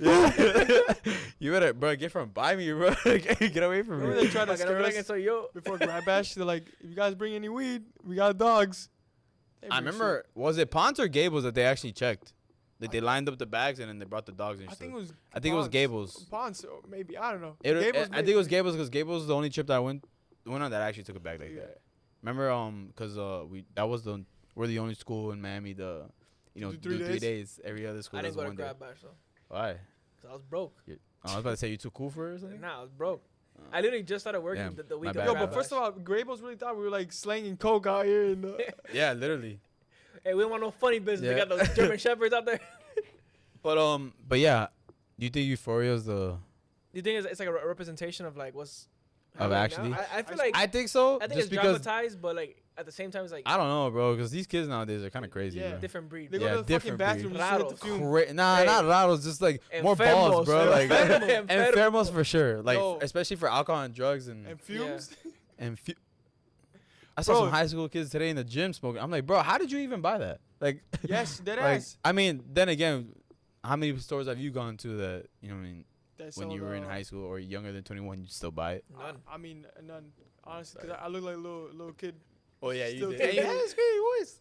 You better, bro, get from by me, bro. Get away from Remember me. they tried to Fucking scare everything, us so yo, before Grab Bash? They're like, if you guys bring any weed, we got dogs. They I bring remember, was it Ponce or Gables that they actually checked? Like they lined up the bags and then they brought the dogs and shit. I stuff. think it was. I think it was Ponce. Gables. Ponce, or maybe I don't know. I Gables think it was Gables because Gables was the only trip that I went on that actually took a bag like Yeah. that. Remember, because we're the only school in Miami to, Do do 3 days. Every other school I does didn't go to 1 day. grab bash though, Why? cause I was broke. Oh, I was about to say you too cool for it or something. Nah, I was broke. I literally just started working Damn, the my week bad. of Yo, grab but first bash. of all, Grabos really thought we were like slanging coke out here. And, Yeah, literally. Hey, we don't want no funny business. Yeah. We got those German shepherds out there. But yeah, do you think Euphoria is the Do you think it's like a representation of like what's Of happening actually? now? I feel like I think so. I think just it's because dramatized, but like at the same time, it's like I don't know, bro, because these kids nowadays are kind of crazy. Yeah. bro. different breed. they go Yeah, to the fucking different bathroom breed. just to hit the Rattles. fume. Nah, Hey. not rattles, just like more balls, Enfermos, bro. Like enfermos. and thermals for sure. Like Yo. especially for alcohol and drugs and And fumes. I saw Bro. some high school kids today in the gym smoking. I'm like, bro, how did you even buy that? Like, Yes, dead like, ass. I mean, then again, how many stores have you gone to that you know what I mean That's when all you were in the- high school or younger than 21, you still buy it? None. I mean, none. Honestly, because I look like a little kid. Oh yeah, you did. Hey, Hey, voice.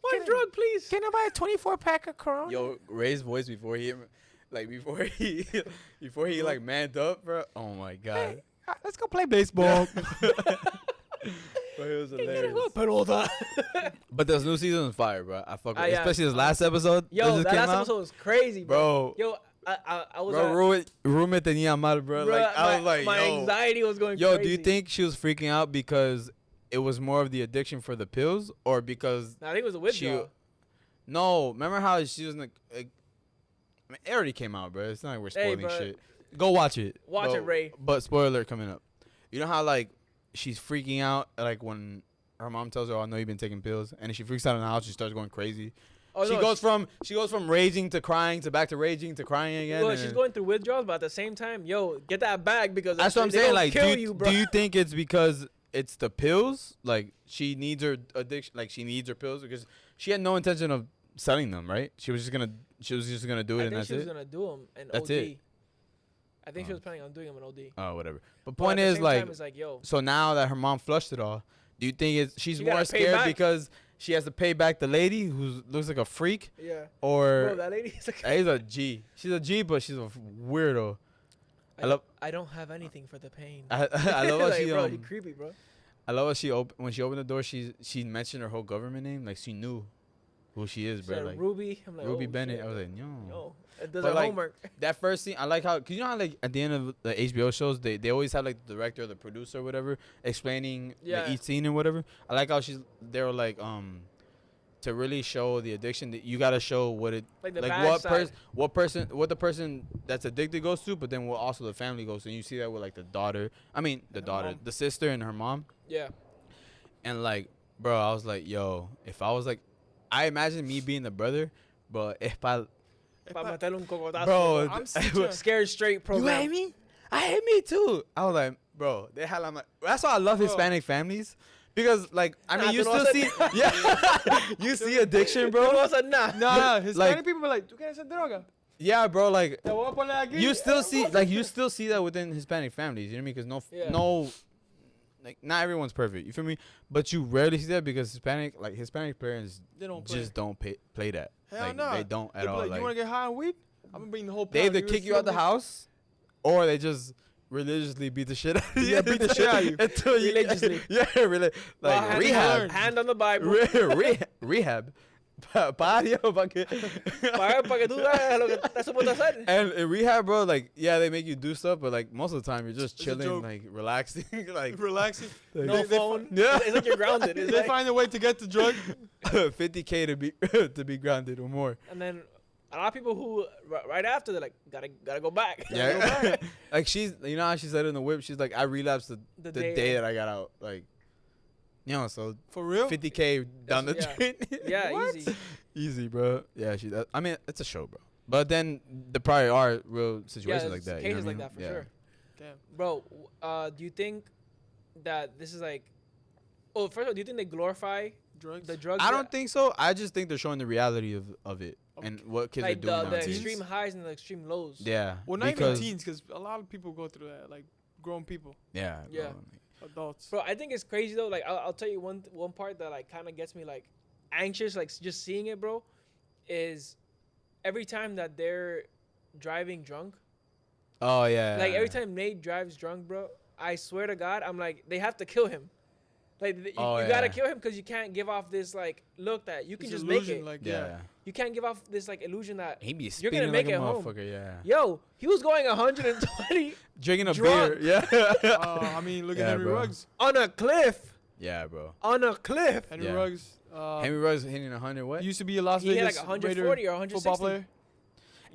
One drug, please. Can I buy a 24-pack of Corona? Yo, Ray's voice before he like manned up, bro. Oh my god. Let's go play baseball. Bro, it was hilarious. Pelota. But this new season is fire, bro. I fuck with it. yeah. Especially this last episode. Yo, just that came last out. episode was crazy, bro. Bro, Yo, I was bro, roommate tenía mal, bro. bro, Like I was like, my yo, anxiety was going yo, crazy. do you think she was freaking out because it was more of the addiction for the pills, or because Nah, I think it was a withdrawal. no? Remember how she was like I mean, it already came out, bro. It's not like we're Hey, spoiling bro. shit. Go watch it. Watch But- it, Ray. But spoiler alert coming up. You know how like she's freaking out like when her mom tells her, "Oh, I know you've been taking pills," and then she freaks out in the house. She starts going crazy. Oh, she no, goes from raging to crying to back to raging to crying again. Well, and she's going through withdrawals, but at the same time, yo, get that bag because that's what I'm they saying. gonna Like, kill do you, bro. you think it's because it's the pills. Like she needs her addiction. Like she needs her pills because she had no intention of selling them. Right? She was just gonna do it, and that's she was it. gonna do them and That's OD. it. I think she was planning on doing them in OD. Oh, whatever. But But point at the is, same like, time, it's like, yo, so now that her mom flushed it all, do you think she's She more gotta pay scared back. because she has to pay back the lady who looks like a freak, yeah, or bro, that lady is like, she's a G? She's a G, but she's a weirdo. I don't have anything for the pain. I love how Like, she bro, you creepy, bro. I love how when she opened the door, she mentioned her whole government name, like she knew who she is, She bro. said Like Ruby. I'm like, Ruby oh, Bennett. shit. I was like, yo. Yo, it does But, her like, homework. That first scene, I like how, cause you know how like at the end of the HBO shows, they always have like the director or the producer or whatever explaining Yeah. each scene and whatever. I like how they were like to really show the addiction, that you gotta show what it Like the like bad side. what the person that's addicted goes through, but then what also the family goes through. And you see that with like the And her mom. the sister and her mom, Yeah. and like bro, I was like, yo, if I was like, I imagine me being the brother, but if I Pa meterle un cocotazo. bro, I'm it such was- a- Scared straight you program. hate me? I hate me too. I was like, bro, they had like, that's why I love Bro. Hispanic families. Because like I mean Nah, you tú no still see haces- yeah you see addiction, Bro, bro. no said nah. Nah, Hispanic Like- people be like, ¿tú quieres hacer droga? Yeah, bro, like Te voy a poner aquí. you still see that within Hispanic families, you know what I mean? Because Yeah. no like not everyone's perfect, you feel me? But you rarely see that because Hispanic parents They don't play. just don't play that. Hell Like no. they don't They at be all. like, Like, you want to get high on weed? I'm going to bring the whole they pound. either You kick you out the feel me? house or they just religiously beat the shit out of you. Yeah, beat the shit out of you. Until you Religiously. Yeah, like Well, hand- rehab. Hand on the Bible. Rehab. Pa Dios, pa que- para que tú hagas lo que estás supuesto a hacer. And in rehab, bro, like, yeah, they make you do stuff, but like most of the time you're just It's a chilling, joke. like relaxing, like Relaxing. No They- phone. Yeah. It's like you're grounded. It's They like, find a way to get the drug. $50K to be grounded or more. and then a lot of people who right after they're like, gotta go back. Yeah, like she's, you know how she said in the whip, she's like, I relapsed the day that I got out, like, you know, so For real? 50K down the That's- drain. Yeah, What? easy. Easy, bro. Yeah, I mean, it's a show, bro. But then there probably are real situations like there's that. You know cases what I like mean? that for Yeah. sure. Damn. Bro, do you think that this is like? Oh, first of all, do you think they glorify Drugs? the drugs? I don't think so. I just think they're showing the reality of it Of- and what kids like are doing the nowadays. extreme highs and the extreme lows. Yeah. Well, not even because- teens, because a lot of people go through that, like grown people, Yeah. Yeah. bro, like- adults. Bro, I think it's crazy though. Like, I'll tell you one part that like kind of gets me like anxious, like just seeing it, bro. Is every time that they're driving drunk, Oh yeah. like every time Nate drives drunk, bro, I swear to God, I'm like, they have to kill him. Like you Oh, gotta yeah. kill him because you can't give off this like look that you can It's just illusion, make it. like Yeah. You can't give off this like illusion that He be You're spinning gonna make like a it home. motherfucker. Yeah. yo, he was going 120 Drinking a Drunk. beer. Yeah. I mean, look Yeah, at Henry bro. Ruggs. on a cliff. yeah, bro. On a cliff. Henry Yeah. Ruggs. Henry Ruggs hitting 100. What? Used to be a Las He had Vegas like 140 Raider or 160. football player.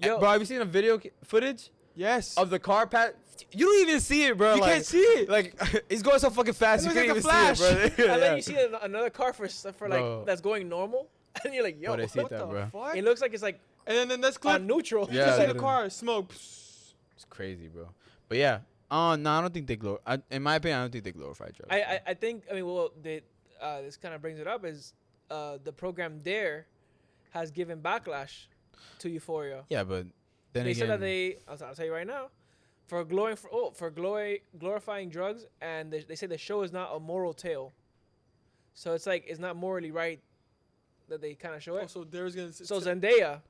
Yo, Bro, have you seen a video footage Yes. of the car pat? You don't even see it, bro. You like, can't see it. Like he's going so fucking fast, It you looks can't like even a see it, bro. and Yeah. then you see another car for like Bro. that's going normal, and you're like, yo, Bro, they see what that, the bro. fuck? It looks like it's like And then the next clip, on neutral. you Yeah, just see the literally. car smoke. It's crazy, bro. But yeah, no, I don't think they in my opinion, I don't think they glorify drugs. I think well this kind of brings it up is the program Dare has given backlash to Euphoria. Yeah, but then They again, said that I'll tell you right now, for glorifying drugs, and they say the show is not a moral tale. So it's like it's not morally right that they kind of show it. Oh, so there's gonna. So Zendaya,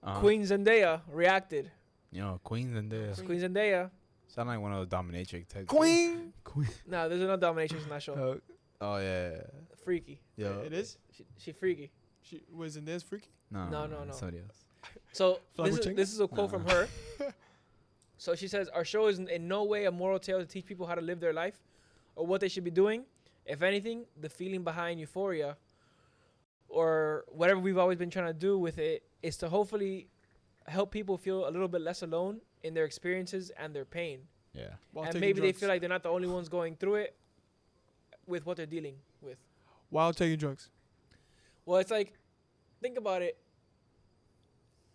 uh-huh. Queen Zendaya reacted. You know, Queens and this Queen Zendaya. sound like one of those dominatrix type. Queen. Queen. No, there's no dominatrix in that show. Oh yeah. Freaky. Yeah. It is. She freaky. She was in this freaky. No. No. Somebody else. So Flag with this is a quote Nah. from her. So she says, "Our show is in no way a moral tale to teach people how to live their life or what they should be doing. If anything, the feeling behind Euphoria or whatever we've always been trying to do with it is to hopefully help people feel a little bit less alone in their experiences and their pain. Yeah. While And taking maybe they drugs. feel like they're not the only ones going through it with what they're dealing with." While taking drugs. Well, it's like, think about it.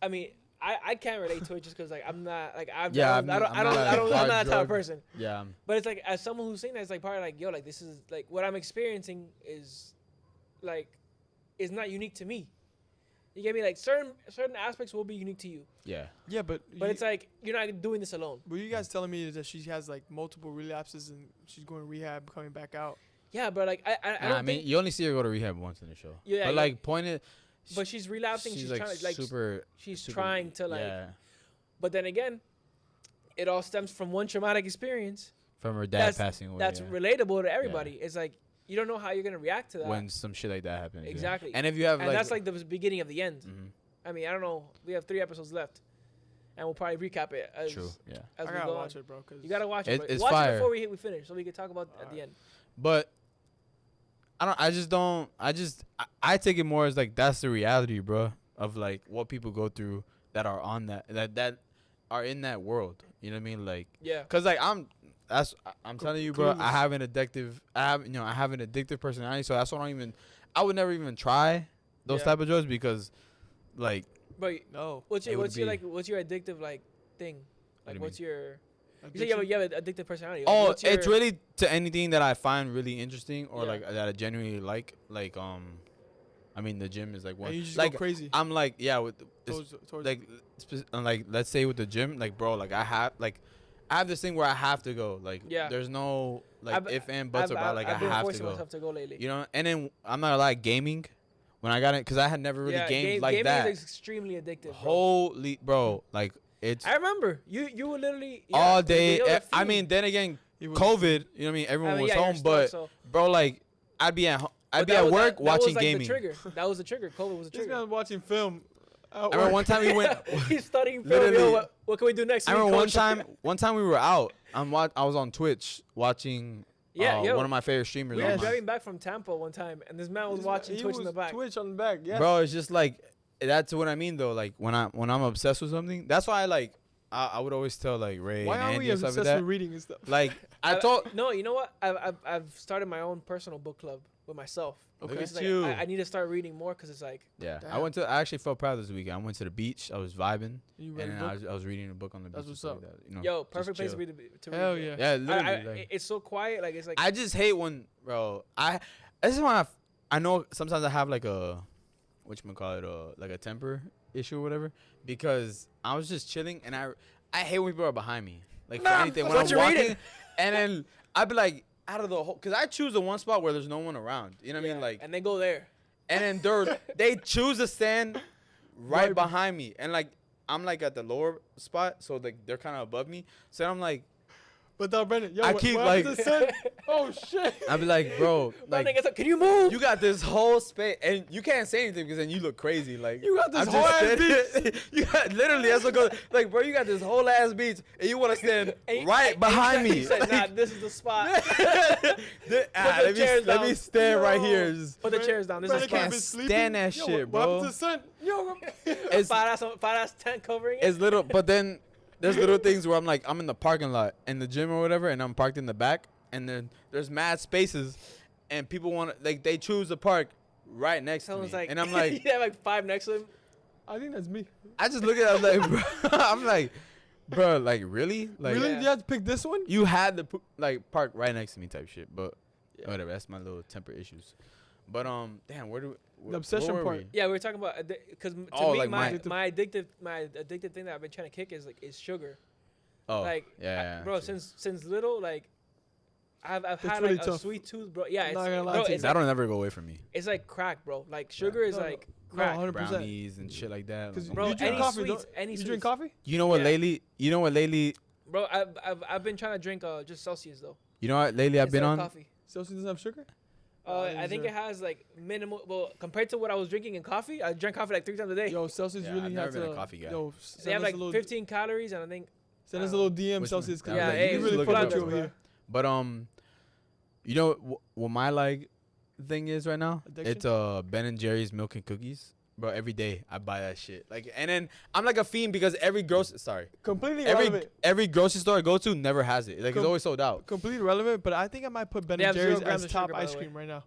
I mean, I can't relate to it just because like I'm not like I'm Yeah, I'm not that type of person. Yeah. But it's like as someone who's seen that, it's like probably like yo, like this is like what I'm experiencing is like is not unique to me. You get me? Like certain aspects will be unique to you. Yeah. Yeah, but It's like you're not doing this alone. Were you guys telling me that she has like multiple relapses and she's going to rehab, coming back out? Yeah, but like I don't mean, think. you only see her go to rehab once in the show. Yeah, but like pointed. But she's relapsing. She's like trying to like super. she's super, trying to like. Yeah. But then again, it all stems from one traumatic experience. From her dad passing away. That's relatable to everybody. It's like you don't know how you're gonna react to that when some shit like that happens. Exactly. Yeah. And if you have and like, that's like the beginning of the end. Mhm. I mean, I don't know. We have 3 episodes left, and we'll probably recap it. As, True. Yeah. As I we gotta go watch on. it, bro. Cause You gotta watch it. It's watch fire. it before we finish, so we can talk about at the end. But I take it more as like that's the reality, bro, of like what people go through that are on that are in that world. You know what I mean? Like, Yeah. cause like I'm telling you, bro. Clueless. I have an addictive personality, so that's why I would never even try those Yeah. type of drugs because, like, But no. what's It your would what's your be- like what's your addictive like thing? What Like do you what's mean? your you Addiction? say you have an addictive personality. Like, oh, what's your, it's really to anything that I find really interesting or Yeah. like that I genuinely like. Like, I mean, the gym is like one. And you just Like, go crazy. I'm like, yeah, with Towards like let's say with the gym, like, bro, like I have this thing where I have to go. Like, Yeah. there's no like I've- if and buts about like I've I been have to forcing go. myself to go lately. You know, and then I'm not gonna lie, gaming. When I got it, because I had never really gamed like gaming that. is extremely addictive. Bro. Holy, bro, like it's I remember you were literally all day. you're a I fiend. mean, then again, He was- COVID. You know what I mean? Everyone I mean, was yeah, you're home, stuck, but so- bro, like I'd be at but I'd be that at was- work that watching was like gaming. The trigger. That was the trigger. COVID was the This trigger. man watching film. I remember one time we went. He's studying film. Literally. Yo, what can we do next I week? remember coach? one time we were out. I was on Twitch watching. Yeah, yo. one of my favorite streamers. We were online. driving back from Tampa one time, and this man was watching He Twitch was in the back. Twitch on the back. Yeah. Bro, it's just like that's what I mean though. Like when I'm obsessed with something, that's why I would always tell like Ray Why and are Andy we and stuff obsessed like with that. reading and stuff? Like I told. No, you know what? I've started my own personal book club with myself. Look Okay. at It's like, you. I need to start reading more because it's like Yeah, Damn. I actually felt proud this weekend. I went to the beach. I was vibing, You read and a then book? I was reading a book on the beach. That's and what's stuff up. like that, you know, yo, just perfect place chill. to read. Hell bro. yeah. Yeah, literally. like, It's so quiet. Like it's like I just hate when, bro. This is why I know sometimes I have like a, whatchamacallit, like a temper issue or whatever, because I was just chilling and I hate when people are behind me, like for Nah, anything. that's When what I'm you're walking, reading. and then I'd be like out of the whole, cause I choose the one spot where there's no one around. You know what I mean? Like, and then go there. and then they choose to stand right behind me, and like I'm like at the lower spot, so like they're kind of above me. So I'm like, But Brendan, yo, I what, keep, what like- happened to Son? Oh shit. I'd be like, bro, My like. nigga's like, can you move? You got this whole space, and you can't say anything because then you look crazy. Like You got this I'm whole just ass sitting- You got literally that's what goes. Like, bro, you got this whole ass beach, and you want to stand And he- right and behind he me. said, Like, nah, this is the spot. let chairs me down. stand right Yo. here. Just, Put the chairs down. This Brendan is the can't been spot. sleeping. stand that Yo, shit, what happened bro. to Son? Yo, it's Fat ass tent covering it. it's little, but then there's little things where I'm like, I'm in the parking lot in the gym or whatever, and I'm parked in the back, and then there's mad spaces, and people want to like they choose to park right next to me, Someone's like, and I'm like. you have like 5 next to him. I think that's me. I just look at it, I'm like, bro, I'm like, bro, like, really? Like, Really? Yeah. You have to pick this one? you had to, like, park right next to me type shit, but whatever, that's my little temper issues. But, damn, where do we, The obsession where were part. we? Yeah, we were talking about because to Oh, me like my addictive thing that I've been trying to kick is sugar. Oh, Like, yeah, bro, true. since little, like, I've had really like a tough. sweet tooth, bro. Yeah, I'm it's not gonna lie bro, to you. it's That'll like, never go away from me. it's like crack, bro. Like sugar is No, no, like no, crack. 100%. Brownies and shit like that. Because Like, Bro, you drink any coffee, sweets, don't any you sweets. drink coffee? you know what Yeah. lately, Bro, I've been trying to drink just Celsius though. I've been instead of on? coffee. Celsius doesn't have sugar? I think it has like minimal. Well, compared to what I was drinking in coffee, I drank coffee like 3 times a day. Yo, Celsius Yeah, really I've never has been a to. coffee guy. Yo, They have send us like a little, 15 calories, and I think send us a little DM, Which Celsius. one? Cause Yeah, like, hey, you really look fuck it with up, you over bro. here. But, you know what my, like, thing is right now? Addiction? It's, Ben and Jerry's milk and cookies. Bro, every day I buy that shit. Like, and then I'm like a fiend because every grocery store I go to never has it. Like, it's always sold out. Completely relevant, but I think I might put Ben They and have 0 Jerry's grams as of top sugar, by ice the way. cream right now.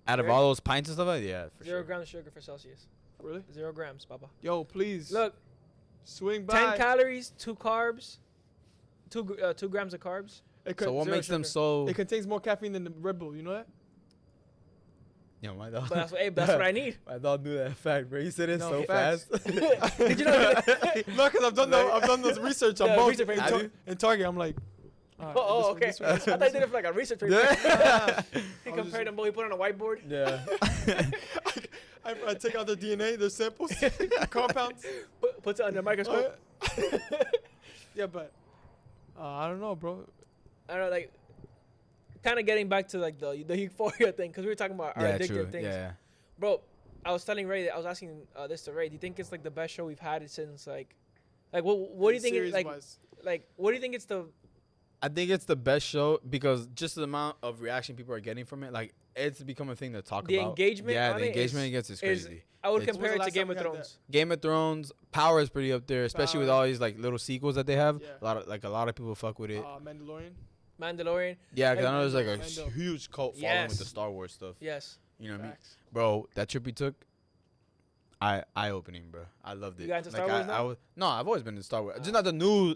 Out of Right? all those pints and stuff like that, yeah, for 0 sure. grams of sugar for Celsius. Really? 0 grams, Papa. Yo, please. Look, Swing 10 by. calories, 2 carbs, 2 grams of carbs. So what Zero makes them sugar. so? It contains more caffeine than the Red Bull. You know that? Yeah, my dog. But that's what I need. My dog knew that fact, bro. He said it No, so facts. fast. Did you know? No, because I've done this research on Yeah, both. research paper. In Target, I'm like. all right, Oh, okay. this one, I thought you did it for like a research paper. Yeah. He compared them both. He put it on a whiteboard. Yeah. I take out the DNA, the samples, compounds. Puts it under a microscope. Yeah, but I don't know, bro. I don't know, like, kind of getting back to like the Euphoria thing, because we were talking about our Yeah, addictive true. things. Yeah. Bro, I was telling Ray, I was asking this to Ray. Do you think it's like the best show we've had since like what do you think? What do you think it's the? I think it's the best show because just the amount of reaction people are getting from it, like it's become a thing to talk The about. engagement Yeah, on the it engagement is- against is is- crazy. I would It's- compare it When's to the last Game of time we had Thrones. Game of Thrones, Power is pretty up there, especially with Power. all these like little sequels that they have. Yeah. A lot of people fuck with it. Mandalorian. Mandalorian. Yeah, because I Hey, know there's like a Mando. huge cult following with the Yes. Star Wars stuff. Yes. You know what I mean? Facts. Bro, that trip we took, eye opening, bro. I loved it. You got into Like, Star Wars I now? was, no, I've always been into Star Wars. Just not the new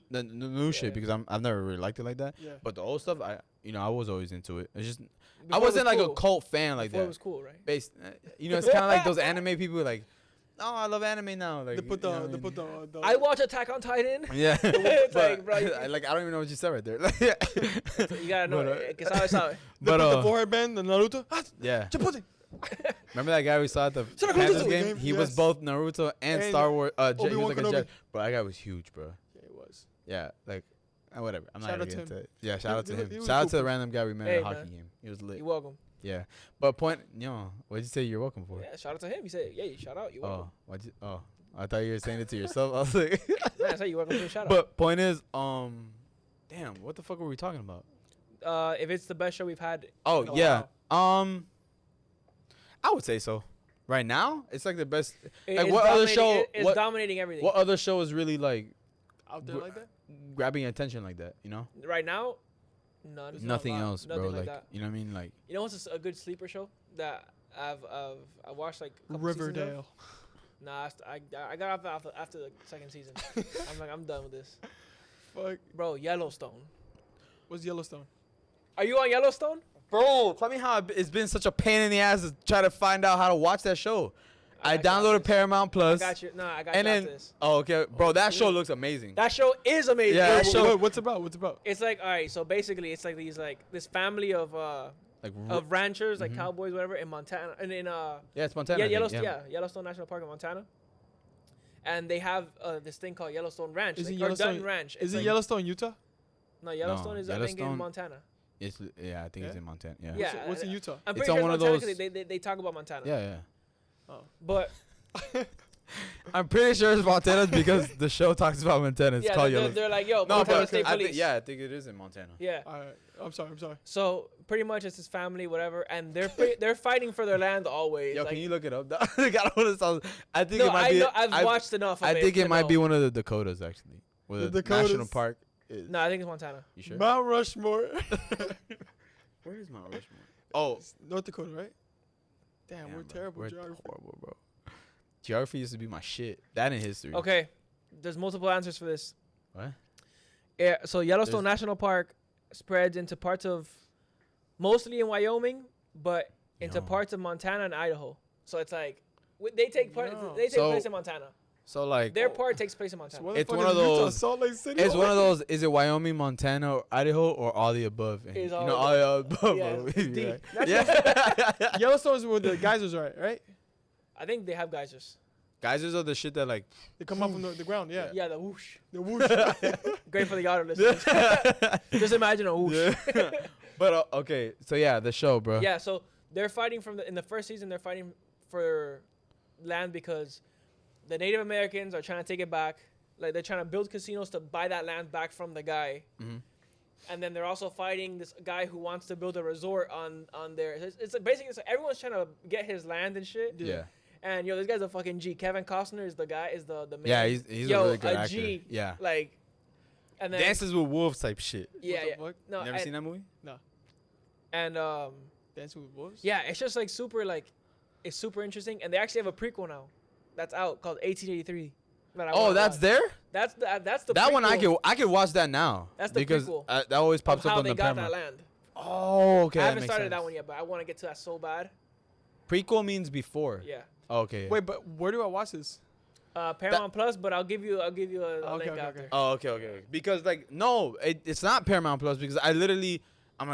shit Yeah. because I've never really liked it like that. Yeah. But the old stuff, I was always into it. It's just I Before it wasn't was like cool. a cult fan like Before it that. was cool, right? Based, it's kind of like those anime people like, oh, I love anime now. Like They put you know the what I mean? the. I watch Attack on Titan. Yeah, It's but, like, bro, you- I don't even know what you said right there. Like, You gotta know. But, Que sabe, sabe. They but put the forehead band, the Naruto. yeah. Chipotle. Remember that guy we saw at the Shut up, Panthers Naruto. game? He was Yes. both Naruto and And Star Wars. He was Obi-Wan like a Kenobi. Jedi. Bro, that guy was huge, bro. Yeah, it was. Yeah, like whatever. I'm not Shout gonna out get to into him. it. Yeah, shout out to He him. was Shout out cool to the person. random guy we met at Hey, a hockey man. game. He was lit. You're welcome. Yeah, but what'd you say you're welcome for? Yeah, shout out to him. He said, "Yeah, shout out. You welcome." I thought you were saying it to yourself. I was like, Man, I said you welcome to a shout out. but point is, damn, what the fuck were we talking about? If it's the best show we've had. Oh in a yeah, while. I would say so. Right now, it's like the best. Like It's what other dominating- show? It's What, dominating everything. what other show is really like Out there like that. grabbing your attention like that? You know, Right now, none. There's nothing not a lot. else, Nothing bro. like Like that. you know what I mean? Like You know what's a good sleeper show that I watched like a couple seasons of? Riverdale. Nah, I got off after the second season. I'm done with this, Fuck. bro. Yellowstone. What's Yellowstone? Are you on Yellowstone? bro, tell me how it's been such a pain in the ass to try to find out how to watch that show. I got you after downloaded this. Paramount I Plus. got you. Nah, I got And you then, after this. oh, okay, bro, that show looks amazing. That show is amazing. Yeah, that Wait, show- what's it about? What's it about? It's like, all right, so basically it's like this family of Like, ranchers, like Mhm. cowboys, whatever, in Montana, and in yeah, it's Montana. yeah, I think, Yellowstone, Yellowstone National Park in Montana. And they have this thing called Yellowstone Ranch, Is it or Yellowstone- Dutton Ranch. Is It's it like- Yellowstone, Utah? No, Yellowstone is I think in Yellowstone- Montana. I think Yeah? it's in Montana. Yeah. Yeah. What's in Utah? I'm It's pretty on sure one it's of Montana 'cause those- they talk about Montana. Yeah, Oh. But I'm pretty sure it's Montana because the show talks about Montana. It's yeah, called they're, Yellowstone. they're like, yo, No, Montana but State I Police. think, I think it is in Montana. Yeah. All right. I'm sorry. So pretty much it's his family, whatever, and they're fighting for their land always. Yo, like, can you look it up? I don't wanna sound- I think no, it might I be. know, I've watched enough. Of I think it to might know. be one of the Dakotas actually. Where The the national Dakotas. park is. No, I think it's Montana. You sure? Mount Rushmore. Where is Mount Rushmore? Oh, North Dakota, right? Damn, we're bro. terrible We're geography. horrible, bro. Geography used to be my shit. That in history. Okay, there's multiple answers for this. What? Yeah, so Yellowstone There's- National Park spreads into parts of, mostly in Wyoming, but into Yo. parts of Montana and Idaho. So it's like they take part. Yo. They take So- place in Montana. So like, Their part takes place in So Montana. what the It's fuck one is of Utah? those- Salt Lake City. it's one of those. Is it Wyoming, Montana, or Idaho, or all the above? And, It's you all know, the all the above. Yeah, bro. it's You're deep. right. That's Yeah. Yellowstone's where the geysers are at, right? I think they have geysers. Guys, are the shit that like. They come up from the ground, yeah. Yeah, the whoosh. The whoosh. Great for the audio listeners. Just imagine a whoosh. Yeah. But okay, so yeah, the show, bro. Yeah, so they're fighting in the first season. They're fighting for land because the Native Americans are trying to take it back. Like they're trying to build casinos to buy that land back from the guy. Mhm. And then they're also fighting this guy who wants to build a resort on there. It's basically it's like everyone's trying to get his land and shit. Yeah. And yo, this guy's a fucking G. Kevin Costner is the guy. Is the main. Yeah, he's yo, a really good actor. G. Yeah. Like. And then Dances with Wolves type shit. yeah, What the yeah. fuck? No, Never seen that movie? and Dancing with Wolves? yeah, it's just like super it's super interesting, and they actually have a prequel now, that's out called 1883. that I Oh, wanna that's watch. there. That's the That one prequel I could watch that now. That's the because prequel that always of pops up how on they the got Paramount. that land. Oh, okay. I that haven't makes started sense. that one yet, but I want to get to that so bad. Prequel means before. Yeah. Okay. Wait, but where do I watch this? Paramount Plus, but I'll give you a Okay, link okay, after. okay. Oh, okay. Because like no, it's not Paramount Plus because I'm like,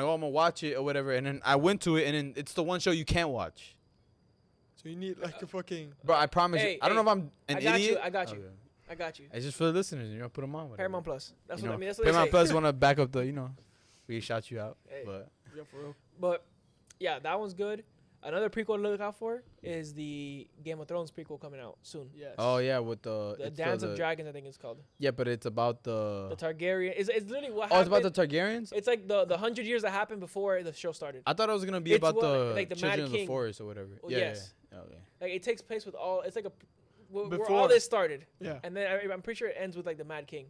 oh, I'm gonna watch it or whatever, and then I went to it, and then it's the one show you can't watch. So you need like a fucking. Bro, I promise Hey, you. I don't know if I'm an I got idiot. you. I got you. Okay. I got you. It's just for the listeners, put them on. Whatever. Paramount Plus. That's You what know, I mean. That's what Paramount they say. Plus want to back up the, we shout you out. Hey. But Yeah, for real. But yeah, that one's good. Another prequel to look out for is the Game of Thrones prequel coming out soon. Yes. oh yeah, with the The it's Dance of Dragons, I think it's called. Yeah, but it's about The the. Targaryen. It's literally what Oh, it's happened. about the Targaryens. It's like the 100 years that happened before the show started. I thought it was gonna be It's about what, the like the Mad children of the King. forest or whatever. Oh, yeah, yes. yeah. Okay. Like it takes place with all. It's like where Before. all this started, Yeah. and then I'm pretty sure it ends with like the Mad King.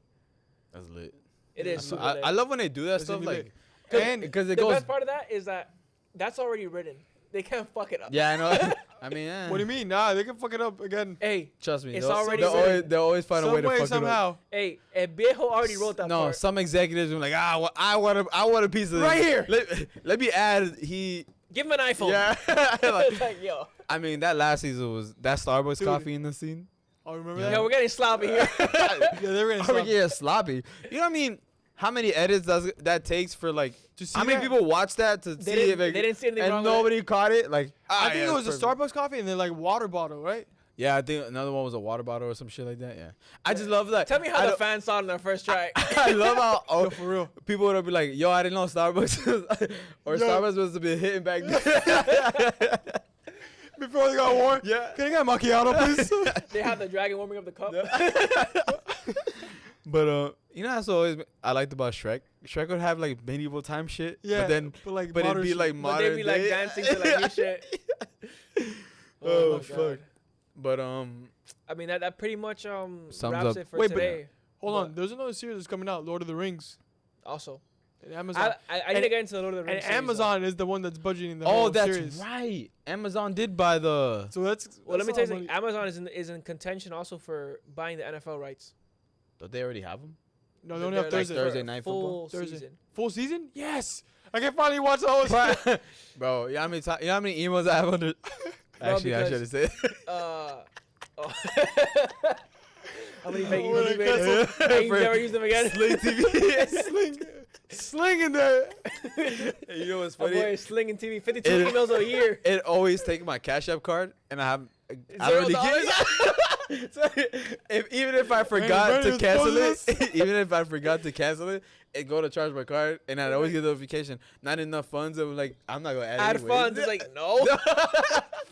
That's lit. It Yeah. is. Super I lit. love when they do that That's stuff, really like, lit. and because it the goes. best part of that is that that's already written. They can't fuck it up. Yeah, I know. I mean, What do you mean? Nah, they can fuck it up again. Hey, Trust me, It's they'll, already they'll written. always, they'll always find a way Some to way, fuck somehow. hey, Viejo already wrote it that up. No, part. some executives are like, I want a piece of Right this. here. Let me add he. Give him an iPhone. Yeah. It's like, yo. I mean, that last season was that Starbucks Dude. coffee in the scene. Oh, remember Yeah. that? Yo, we're getting sloppy here. Yeah, they were gonna Are stop. we getting sloppy? You know what I mean? How many edits that takes for like? To see How many that? people watch that to They see didn't- if it, they didn't see anything and wrong with nobody caught it? Like I think yeah, it was a it's perfect. Starbucks coffee and then like water bottle, right? Yeah, I think another one was a water bottle or some shit like that. Yeah, I just love that. Tell me I how the don't- fans saw it in their first track. I love how Yo, for real. people would be like, "Yo, I didn't know Starbucks or Yo. Starbucks was to be hitting back then." Before they got warm. Yeah. Can I get a macchiato, please? They had the dragon warming up the cup. But that's always I liked about Shrek. Shrek would have like medieval time shit, Yeah. but then like it'd modern be shit. like But modern they be like day. dancing to like new shit. Oh, my fuck. God. But I mean that pretty much Sums wraps up. it for Wait, but- today. Hold But on. There's another series that's coming out, Lord of the Rings. Also, And Amazon. I need And- to get into the Lord of the And Rings. series, Amazon is the one that's budgeting the oh, whole that's series. right. Amazon did buy the. So that's. though. Well, let me that's tell you all something. Amazon is in contention also for buying the NFL rights. Don't they already have them? No, they only have They're Thursday. Thursday for night full football? Thursday. season. Full season? Yes. I can finally watch the whole season. Bro, you know how many emails I have under? Actually, I should have said. Oh. How many fake When emails I you made? cancel- Hey, you never use them again. Sling TV. Slinging there. You know what's My funny? boy is slinging TV. 52 It- emails a year. It always take my Cash App card, and I have. I $0. don't really get. So even if I forgot Brady to cancel was it, even if I forgot to cancel it, it go to charge my card, and I'd always get the notification. Not enough funds. I'm like, I'm not gonna add. Add anyways. funds. It's like, no.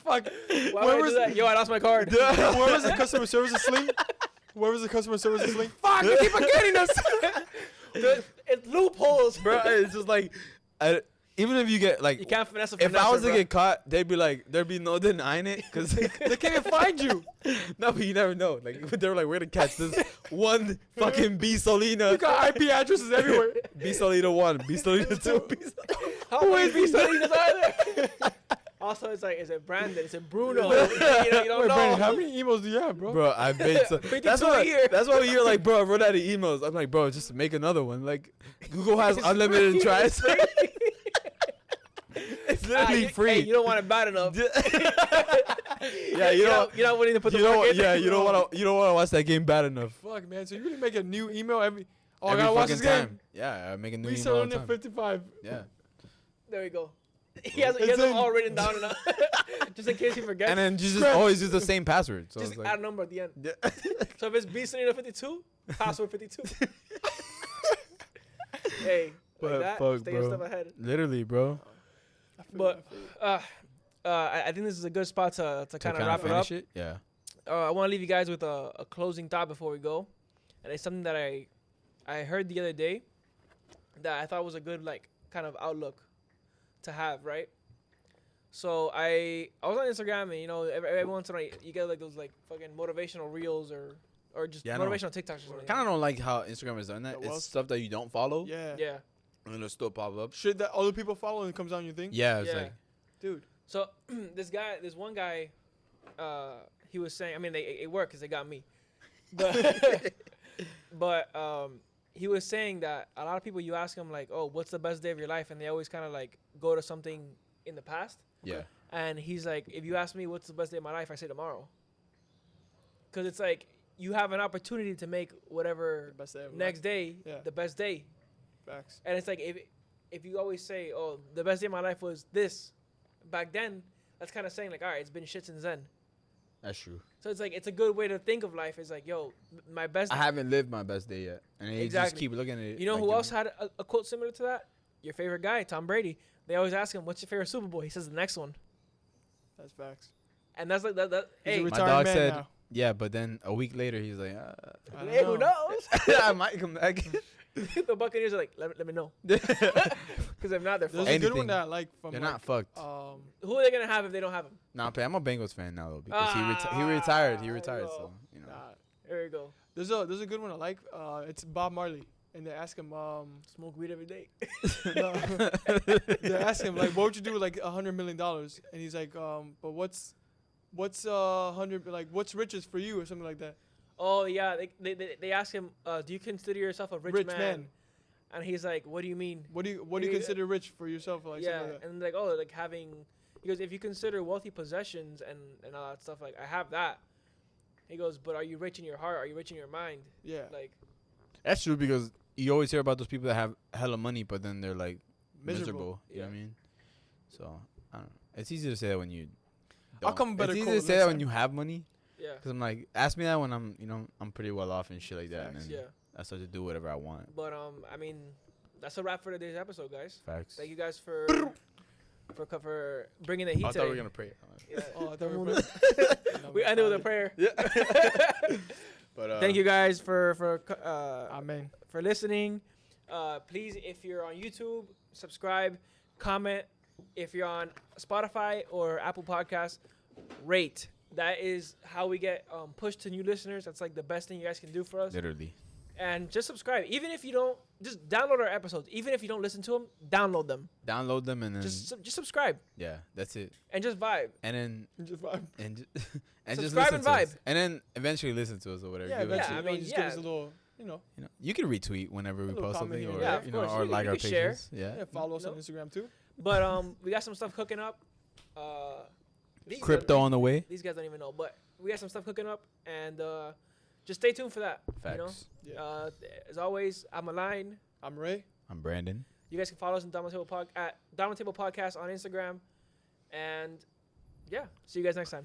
Fuck. Why would I do that? Yo, I lost my card. Whoever's the customer service is Sling. Whoever's the customer service is Sling. Fuck, you keep forgetting us. It's loopholes. Bro, it's just like, even if you get like, You can't finesse a if I was to bro. get caught, they'd be like, there'd be no denying it, cause They can't even find you. no, but you never know. Like they're like, we're gonna catch this one fucking B Solina, You got IP addresses everywhere. B Solina 1, B Solina 2, B How many Salinas are there? Also, it's like, is it Brandon? Is it Bruno? you don't Wait, know. Brandon, how many emails do you have, bro? Bro, I made so. 52 That's a why. year. That's why you're like, bro, I run out of emails. I'm like, bro, just make another one. Like, Google has unlimited tries. It's literally free. Hey, you don't want it bad enough. Yeah, you don't. You're not willing to put You the work don't. in. Yeah, you don't want to. You don't want to watch that game bad enough. Fuck, man. So you really make a new email every. Oh, I Every gotta watch fucking this game. time. Yeah, I make a new We email all selling the it time. 55. Yeah. There we go. He has It's them in. all written down enough, just in case he forgets. And then you just Scratch. always use the same password. So just it's add like, a number at the end. yeah. So if it's B Selena 52, password 52. Hey, But like that, fuck, stay bro. a step ahead. Literally, bro. But I think this is a good spot to kind of kinda wrap it up. finish it. Yeah. I want to leave you guys with a closing thought before we go, and it's something that I heard the other day that I thought was a good like kind of outlook to have, right? So I was on Instagram, and you know every once in a while you get like those like fucking motivational reels or just Yeah, I know. motivational TikToks or something. Kind of don't like how Instagram has done that. Yeah, well, It's stuff that you don't follow, Yeah. Yeah. and it'll still pop up. Shit that other people follow and it comes on your thing. Yeah, it's Yeah. like, Dude. So this one guy, he was saying, I mean, it worked because they got me. But he was saying that a lot of people, you ask them like, oh, what's the best day of your life, and they always kind of like go to something in the past. Yeah. And he's like, if you ask me what's the best day of my life, I say tomorrow. Because it's like you have an opportunity to make whatever Best day of next day Yeah. the best day. Facts. And it's like if you always say, oh, the best day of my life was this, back then, that's kind of saying like, all right, it's been shit since then. That's true. So it's like, it's a good way to think of life. It's like, yo, my best. I haven't lived my best day yet, and you just Exactly. keep looking at it. You know like, who else had a quote similar to that? Your favorite guy, Tom Brady. They always ask him, what's your favorite Super Bowl? He says the next one. That's facts. And that's like that. He's a Hey, My retired dog man said, now. yeah, but then a week later he's like, I don't hey, know. who knows? I might come back. The Buccaneers are like, let me know. Because if not, they're There's fucked. a good Anything. one that I like from They're like, not fucked. Who are they going to have if they don't have him? Nah, I'm a Bengals fan now though because he Ah, retired. He there retired, you go. so you know. nah. There you go. There's a good one I like. It's Bob Marley, and they ask him Smoke weed every day. no. They ask him like, what would you do with like $100 million? And he's like, but what's 100 like what's riches for you or something like that? Oh, yeah. They ask him, do you consider yourself a rich man? man. And he's like, what do you mean? What do you consider rich for yourself? Like Yeah. something like that. And like, oh, like having. He goes, if you consider wealthy possessions and all that stuff, like, I have that. He goes, but are you rich in your heart? Are you rich in your mind? Yeah, Like, That's true because you always hear about those people that have hella money, but then they're like miserable. You know Yeah. what I mean? So I don't know. It's easy to say that when you. I'll don't. come with better It's easy quote to say next that when time. you have money, yeah. because I'm like, ask me that when I'm pretty well off and shit like that, Facts. and Yeah. I start to do whatever I want. But, I mean, that's a wrap for today's episode, guys. Facts. Thank you guys for bringing the heat I today. thought we were gonna pray. Yeah. Oh, I thought we were We ended with a prayer. But Thank you guys for Amen. listening. Please, if you're on YouTube, subscribe, comment. If you're on Spotify or Apple Podcasts, rate. That is how we get pushed to new listeners. That's like the best thing you guys can do for us. Literally. And just subscribe. Even if you don't, just download our episodes. Even if you don't listen to them, download them. Download them and then Just subscribe yeah, that's it. and just vibe. And then Just vibe. and just Subscribe listen and to us. vibe. And then eventually listen to us or whatever. Yeah, Give us eventually. I you know, mean, just give us yeah. a little, you can retweet whenever we little post comment something, here or and there. Yeah, of course. or You like can our share. pages. Yeah. yeah, follow us No. on Instagram too. But we got some stuff cooking up. These Crypto guys, on the way. These guys don't even know, but we got some stuff cooking up, and just stay tuned for that. Facts. You know, Yeah. as always, I'm Align. I'm Ray. I'm Brandon. You guys can follow us on at Diamond Table Podcast on Instagram, and yeah, see you guys next time.